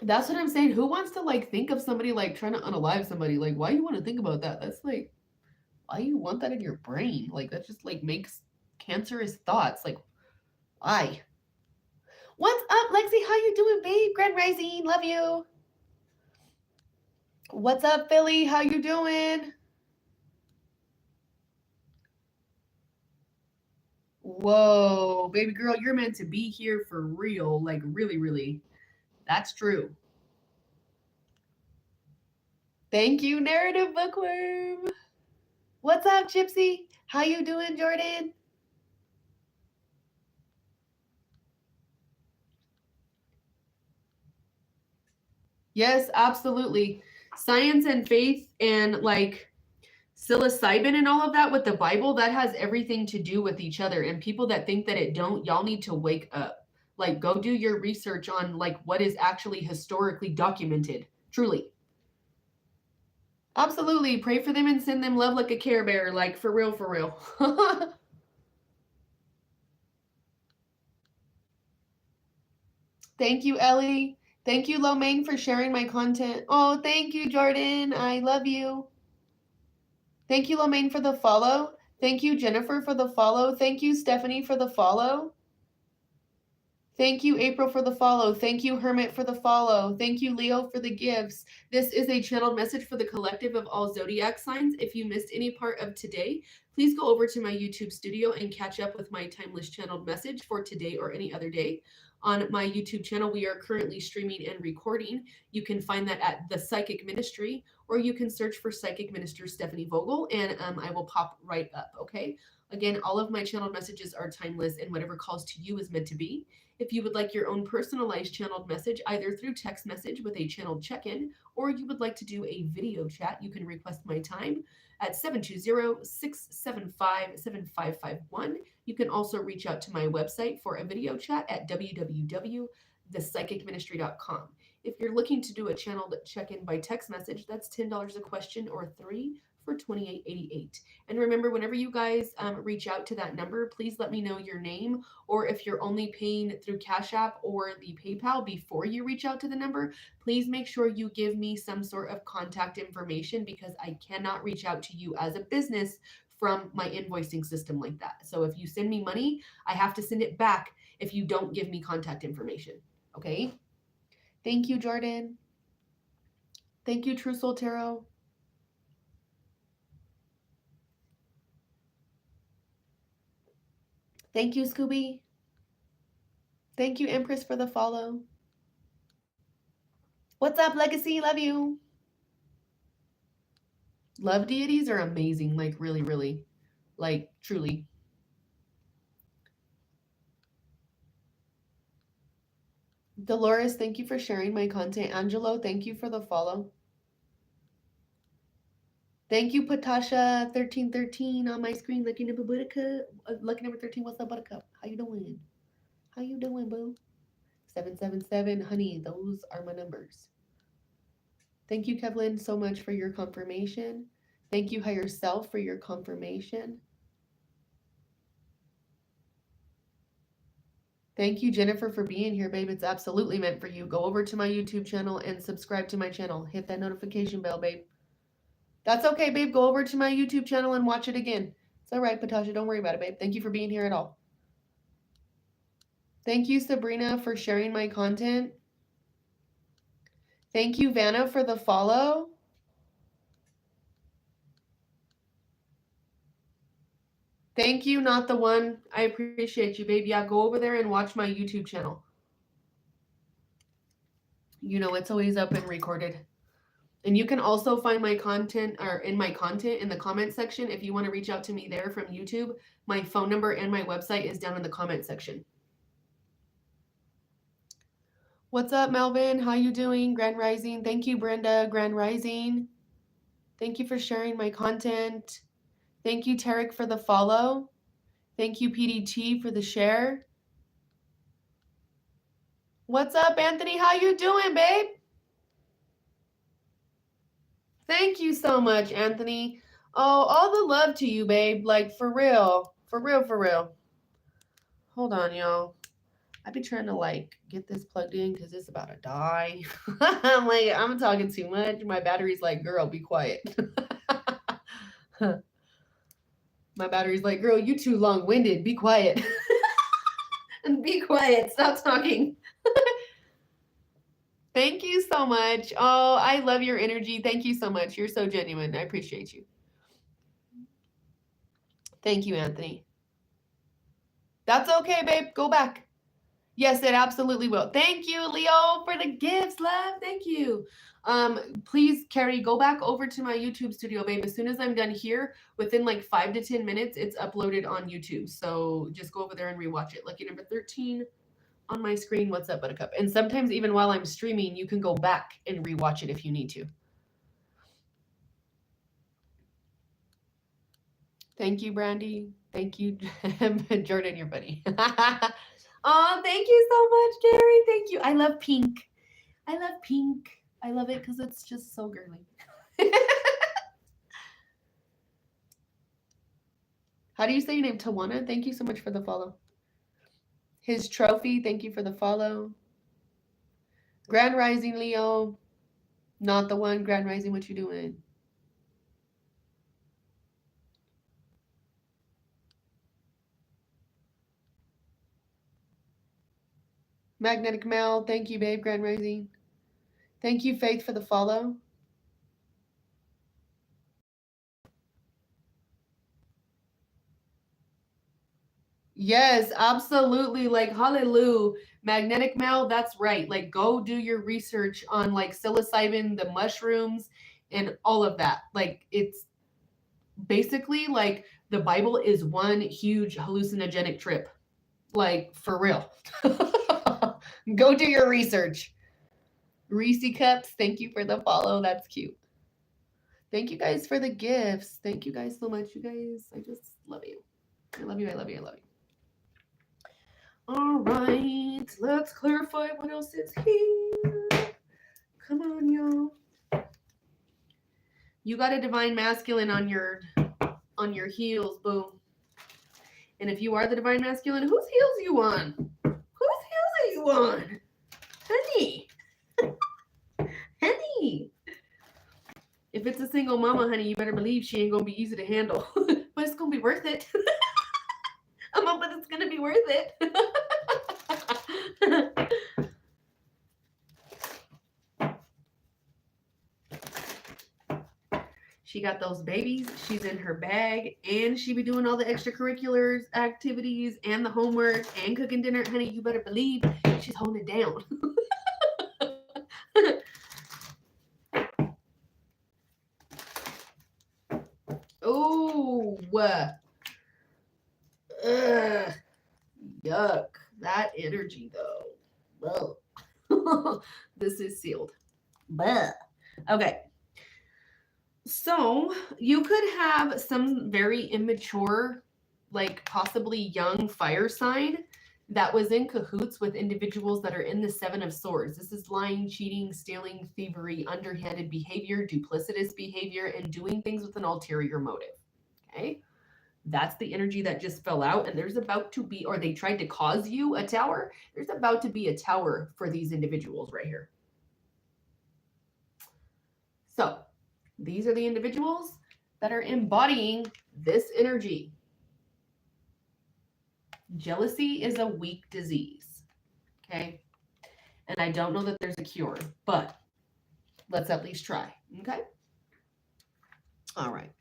That's what I'm saying. Who wants to like think of somebody like trying to unalive somebody? Like, why you want to think about that? That's like, why you want that in your brain? Like, that just like makes cancerous thoughts. Like, why? What's up, Lexi? How you doing, babe? Grand Rising, love you. What's up, Philly? How you doing? Whoa, baby girl, you're meant to be here for real. Like, really, really. That's true. Thank you, Narrative Bookworm. What's up, Gypsy? How you doing, Jordan? Yes, absolutely. Science and faith and like psilocybin and all of that with the Bible, that has everything to do with each other. And people that think that it don't, y'all need to wake up. Like, go do your research on like what is actually historically documented. Truly. Absolutely. Pray for them and send them love like a Care Bear. Like, for real, for real. Thank you, Ellie. Thank you, Lomain, for sharing my content. Oh, thank you, Jordan. I love you. Thank you, Lomain, for the follow. Thank you, Jennifer, for the follow. Thank you, Stephanie, for the follow. Thank you, April, for the follow. Thank you, Hermit, for the follow. Thank you, Leo, for the gifts. This is a channeled message for the collective of all zodiac signs. If you missed any part of today, please go over to my YouTube studio and catch up with my timeless channeled message for today or any other day. On my YouTube channel, we are currently streaming and recording. You can find that at The Psychic Ministry, or you can search for Psychic Minister Stephanie Vogel, and I will pop right up, okay? Again, all of my channeled messages are timeless, and whatever calls to you is meant to be. If you would like your own personalized channeled message, either through text message with a channeled check-in, or you would like to do a video chat, you can request my time at 720-675-7551. You can also reach out to my website for a video chat at www thepsychicministry.com. If you're looking to do a channeled check-in by text message, that's $10 a question or 3 for $28.88. And remember, whenever you guys reach out to that number, please let me know your name, or if you're only paying through Cash App or the PayPal before you reach out to the number, please make sure you give me some sort of contact information, because I cannot reach out to you as a business from my invoicing system like that. So if you send me money, I have to send it back if you don't give me contact information. Okay? Thank you, Jordan. Thank you, True Soul Tarot. Thank you, Scooby. Thank you, Empress, for the follow. What's up, Legacy? Love you. Love deities are amazing. Like, really, really. Like, truly. Dolores, thank you for sharing my content. Angelo, thank you for the follow. Thank you, Patasha1313 on my screen. Lucky number Buttercup. Lucky number 13, what's up, Buttercup? How you doing? How you doing, boo? 777, honey, those are my numbers. Thank you, Kevlin, so much for your confirmation. Thank you, Higher Self, for your confirmation. Thank you, Jennifer, for being here, babe. It's absolutely meant for you. Go over to my YouTube channel and subscribe to my channel. Hit that notification bell, babe. That's okay, babe. Go over to my YouTube channel and watch it again. It's all right, Patasha. Don't worry about it, babe. Thank you for being here at all. Thank you, Sabrina, for sharing my content. Thank you, Vanna, for the follow. Thank you, Not the One. I appreciate you, babe. Yeah, go over there and watch my YouTube channel. You know, it's always up and recorded. And you can also find my content, or in my content, in the comment section. If you want to reach out to me there from YouTube, my phone number and my website is down in the comment section. What's up, Melvin? How you doing? Grand Rising. Thank you, Brenda. Grand Rising. Thank you for sharing my content. Thank you, Tarek, for the follow. Thank you, PDT, for the share. What's up, Anthony? How you doing, babe? Thank you so much, Anthony. Oh, all the love to you, babe. Like, for real. For real, for real. Hold on, y'all. I be trying to, like, get this plugged in because it's about to die. I'm like, I'm talking too much. My battery's like, girl, be quiet. My battery's like, girl, you too long-winded. Be quiet. And be quiet. Stop talking. Thank you so much. Oh, I love your energy. Thank you so much. You're so genuine. I appreciate you. Thank you, Anthony. That's okay, babe. Go back. Yes, it absolutely will. Thank you, Leo, for the gifts, love. Thank you. Please, Carrie, go back over to my YouTube studio, babe. As soon as I'm done here, within like 5 to 10 minutes, it's uploaded on YouTube. So just go over there and rewatch it. Lucky number 13 on my screen. What's up, Buttercup? And sometimes even while I'm streaming, you can go back and rewatch it if you need to. Thank you, Brandy. Thank you, Jordan, your buddy. Oh, thank you so much, Gary. Thank you. I love pink. I love pink. I love it because it's just so girly. How do you say your name? Tawana? Thank you so much for the follow. His trophy. Thank you for the follow. Grand Rising, Leo. Not the one. Grand Rising, what you doing? Magnetic Mel. Thank you, babe. Grand Rising. Thank you, Faith, for the follow. Yes, absolutely. Like, hallelujah. Magnetic Mel, that's right. Like, go do your research on like psilocybin, the mushrooms, and all of that. Like, it's basically like the Bible is one huge hallucinogenic trip. Like, for real. Go do your research. Reese Cups, thank you for the follow. That's cute. Thank you guys for the gifts. Thank you guys so much. You guys, I just love you. I love you. I love you. I love you. All right, let's clarify what else is here. Come on, y'all. You got a divine masculine on your heels, boo. And if you are the divine masculine, whose heels are you on? Whose heels are you on? Honey. Honey. If it's a single mama, honey, you better believe she ain't gonna be easy to handle. But it's gonna be worth it. I'm hoping it's gonna be worth it. She got those babies, she's in her bag, and she be doing all the extracurriculars, activities, and the homework, and cooking dinner. Honey, you better believe she's holding it down. Oh, yuck. That energy, though. Well, this is sealed. Bleh. Okay. So you could have some very immature, like possibly young fire sign that was in cahoots with individuals that are in the Seven of Swords. This is lying, cheating, stealing, thievery, underhanded behavior, duplicitous behavior, and doing things with an ulterior motive. Okay? That's the energy that just fell out, and there's about to be, or they tried to cause you a tower. There's about to be a tower for these individuals right here. So these are the individuals that are embodying this energy. Jealousy is a weak disease, okay? And I don't know that there's a cure, but let's at least try, okay? All right.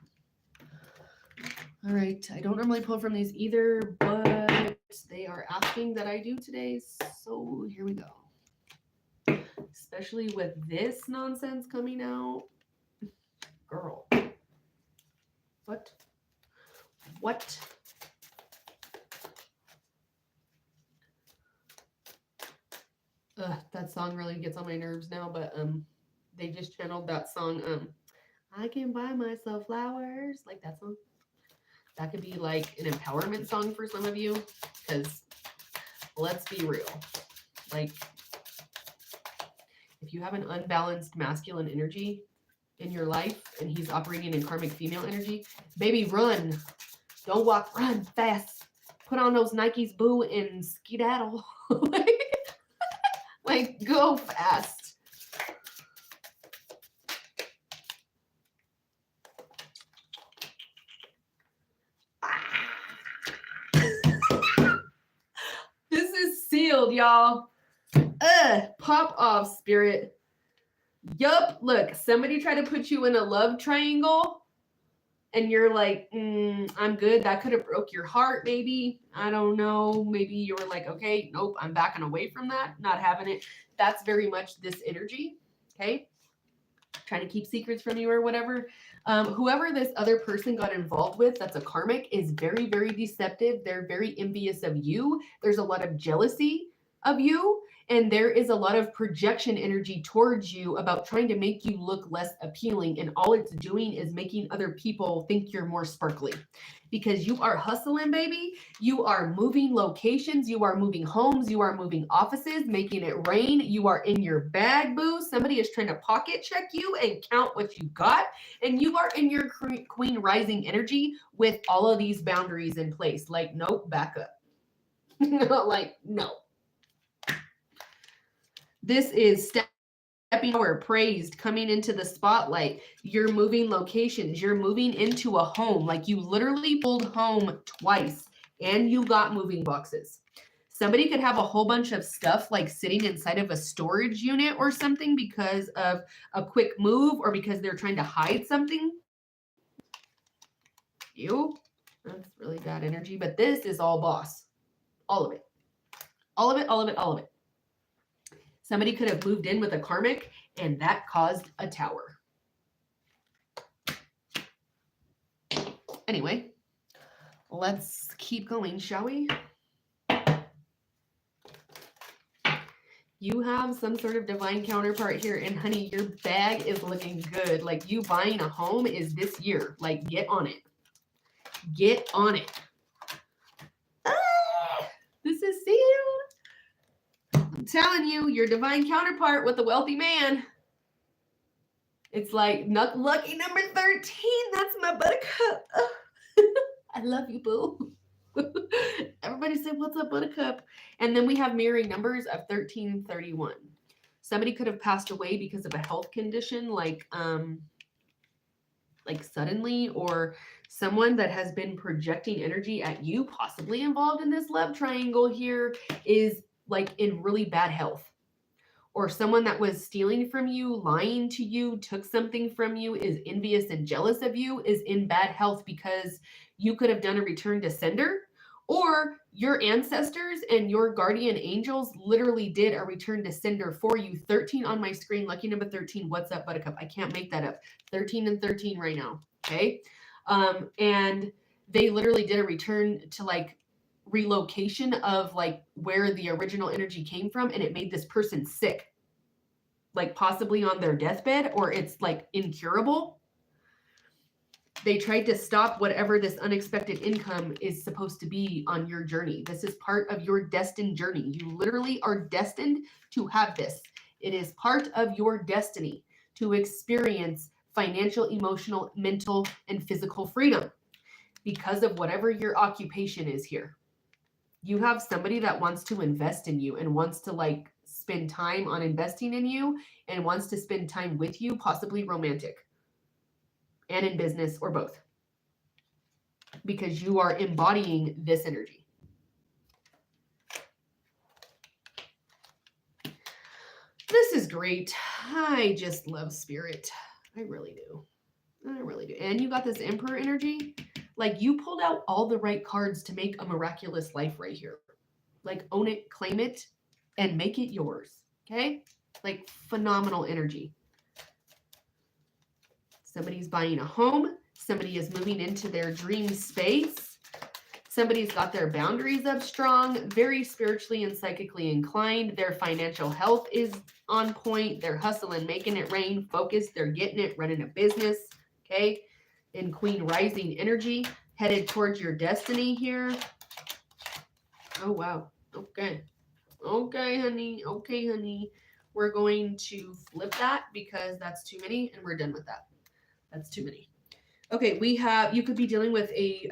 All right, I don't normally pull from these either, but they are asking that I do today, so here we go. Especially with this nonsense coming out. Girl. What? That song really gets on my nerves now, but they just channeled that song, I can buy myself flowers, like that song. That could be like an empowerment song for some of you, because let's be real. Like, if you have an unbalanced masculine energy in your life and he's operating in karmic female energy, baby, run. Don't walk, run fast. Put on those Nikes, boo, and skedaddle. Like, go fast. This is sealed, y'all. Pop off, spirit. Yup, look, somebody tried to put you in a love triangle and you're like, I'm good. That could have broke your heart, maybe. I don't know. Maybe you were like, okay, nope, I'm backing away from that. Not having it. That's very much this energy, okay? Trying to keep secrets from you or whatever. Whoever this other person got involved with, that's a karmic, is very, very deceptive. They're very envious of you. There's a lot of jealousy of you. And there is a lot of projection energy towards you about trying to make you look less appealing. And all it's doing is making other people think you're more sparkly. Because you are hustling, baby. You are moving locations. You are moving homes. You are moving offices, making it rain. You are in your bag, boo. Somebody is trying to pocket check you and count what you got. And you are in your queen rising energy with all of these boundaries in place. Like, nope, back up. Like, no. This is stepping forward, praised, coming into the spotlight. You're moving locations. You're moving into a home. Like, you literally pulled home twice and you got moving boxes. Somebody could have a whole bunch of stuff like sitting inside of a storage unit or something because of a quick move or because they're trying to hide something. That's really bad energy, but this is all boss. All of it. All of it, all of it, all of it. Somebody could have moved in with a karmic, and that caused a tower. Anyway, let's keep going, shall we? You have some sort of divine counterpart here, and honey, your bag is looking good. Like, you buying a home is this year. Like, get on it. Get on it. This is sealed. telling you, your divine counterpart with the wealthy man. It's like lucky number 13. That's my buttercup. I love you, boo. Everybody say, what's up, buttercup? And then we have mirroring numbers of 13 and 31. Somebody could have passed away because of a health condition, like suddenly, or someone that has been projecting energy at you, possibly involved in this love triangle here, is like in really bad health. Or someone that was stealing from you, lying to you, took something from you, is envious and jealous of you, is in bad health because you could have done a return to sender, or your ancestors and your guardian angels literally did a return to sender for you. 13 on my screen, lucky number 13. What's up, buttercup? I can't make that up. 13 and 13 right now, okay? And they literally did a return to like relocation of like where the original energy came from, and it made this person sick, like possibly on their deathbed, or it's like incurable. They tried to stop whatever this unexpected income is supposed to be on your journey. This is part of your destined journey. You literally are destined to have this. It is part of your destiny to experience financial, emotional, mental, and physical freedom because of whatever your occupation is here. You have somebody that wants to invest in you and wants to like spend time on investing in you and wants to spend time with you, possibly romantic and in business, or both, because you are embodying this energy. This is great. I just love spirit. I really do. I really do. And you got this Emperor energy. Like, you pulled out all the right cards to make a miraculous life right here. Like, own it, claim it, and make it yours. Okay? Like, phenomenal energy. Somebody's buying a home. Somebody is moving into their dream space. Somebody's got their boundaries up strong, very spiritually and psychically inclined. Their financial health is on point. They're hustling, making it rain, focused. They're getting it, running a business. Okay? In Queen Rising energy, headed towards your destiny here. Oh, wow. Okay. Okay, honey. Okay, honey. We're going to flip that because that's too many, and we're done with that. That's too many. Okay, we have, you could be dealing with a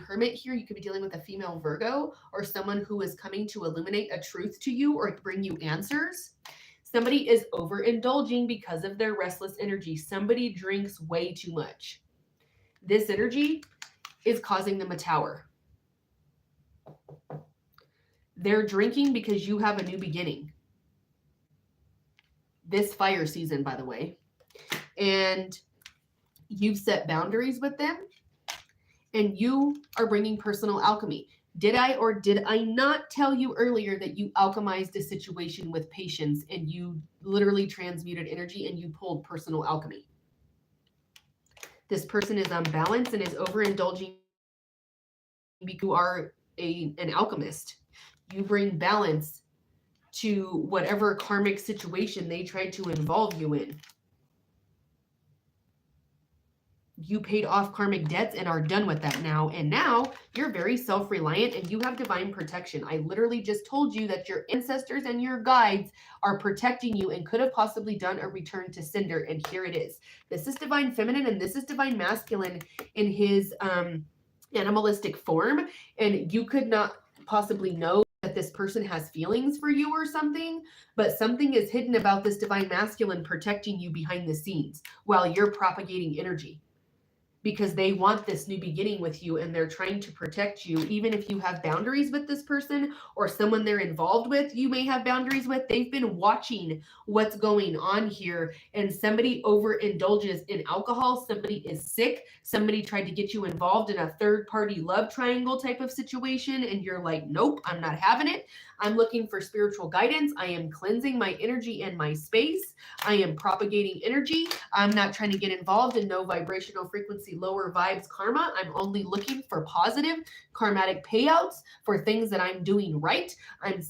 hermit here. You could be dealing with a female Virgo, or someone who is coming to illuminate a truth to you or bring you answers. Somebody is overindulging because of their restless energy. Somebody drinks way too much. This energy is causing them a tower. They're drinking because you have a new beginning. This fire season, by the way. And you've set boundaries with them, and you are bringing personal alchemy. Did I or did I not tell you earlier that you alchemized a situation with patience, and you literally transmuted energy and you pulled personal alchemy? This person is unbalanced and is overindulging because you are an alchemist. You bring balance to whatever karmic situation they tried to involve you in. You paid off karmic debts and are done with that now. And now you're very self-reliant and you have divine protection. I literally just told you that your ancestors and your guides are protecting you and could have possibly done a return to sender. And here it is. This is divine feminine and this is divine masculine in his animalistic form. And you could not possibly know that this person has feelings for you or something, but something is hidden about this divine masculine protecting you behind the scenes while you're propagating energy. Because they want this new beginning with you and they're trying to protect you. Even if you have boundaries with this person or someone they're involved with, you may have boundaries with. They've been watching what's going on here, and somebody overindulges in alcohol. Somebody is sick. Somebody tried to get you involved in a third-party love triangle type of situation, and you're like, nope, I'm not having it. I'm looking for spiritual guidance. I am cleansing my energy and my space. I am propagating energy. I'm not trying to get involved in no vibrational frequency, lower vibes karma. I'm only looking for positive karmatic payouts for things that I'm doing right. I'm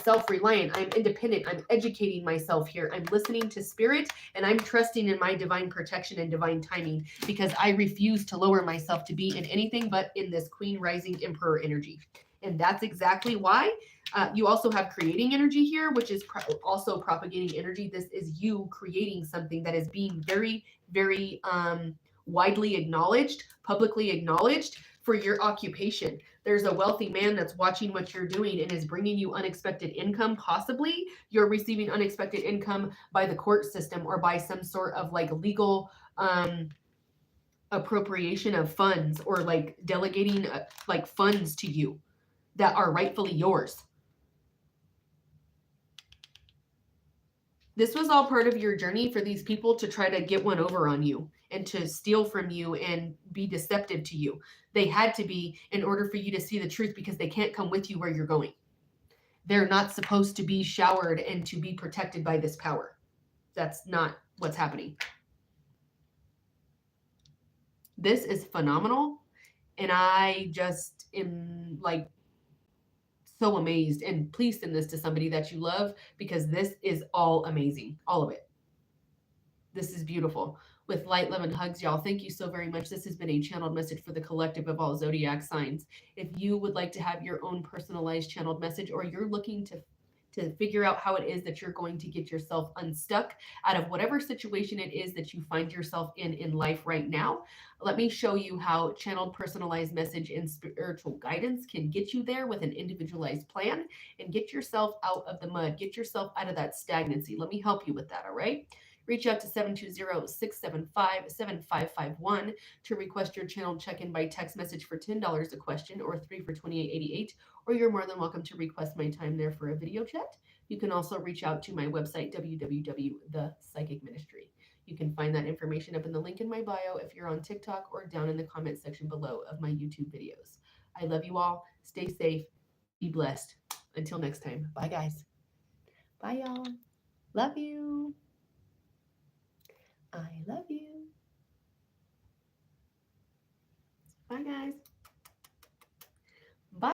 self-reliant. I'm independent. I'm educating myself here. I'm listening to spirit, and I'm trusting in my divine protection and divine timing because I refuse to lower myself to be in anything but in this Queen Rising Emperor energy. And that's exactly why You also have creating energy here, which is also propagating energy. This is you creating something that is being very, very widely acknowledged, publicly acknowledged for your occupation. There's a wealthy man that's watching what you're doing and is bringing you unexpected income. Possibly you're receiving unexpected income by the court system or by some sort of like legal appropriation of funds, or like delegating like funds to you that are rightfully yours. This was all part of your journey for these people to try to get one over on you and to steal from you and be deceptive to you. They had to be, in order for you to see the truth, because they can't come with you where you're going. They're not supposed to be showered and to be protected by this power. That's not what's happening. This is phenomenal. And I just am like so amazed. And please send this to somebody that you love, because this is all amazing. All of it. This is beautiful. With light, love, and hugs, y'all. Thank you so very much. This has been a channeled message for the collective of all zodiac signs. If you would like to have your own personalized channeled message, or you're looking to figure out how it is that you're going to get yourself unstuck out of whatever situation it is that you find yourself in life right now, let me show you how channeled personalized message and spiritual guidance can get you there with an individualized plan and get yourself out of the mud, get yourself out of that stagnancy. Let me help you with that, all right? Reach out to 720-675-7551 to request your channel check-in by text message for $10 a question, or 3 for $28.88, or you're more than welcome to request my time there for a video chat. You can also reach out to my website, www.ThePsychicMinistry. You can find that information up in the link in my bio if you're on TikTok, or down in the comment section below of my YouTube videos. I love you all. Stay safe. Be blessed. Until next time. Bye, guys. Bye, y'all. Love you. I love you. Bye, guys.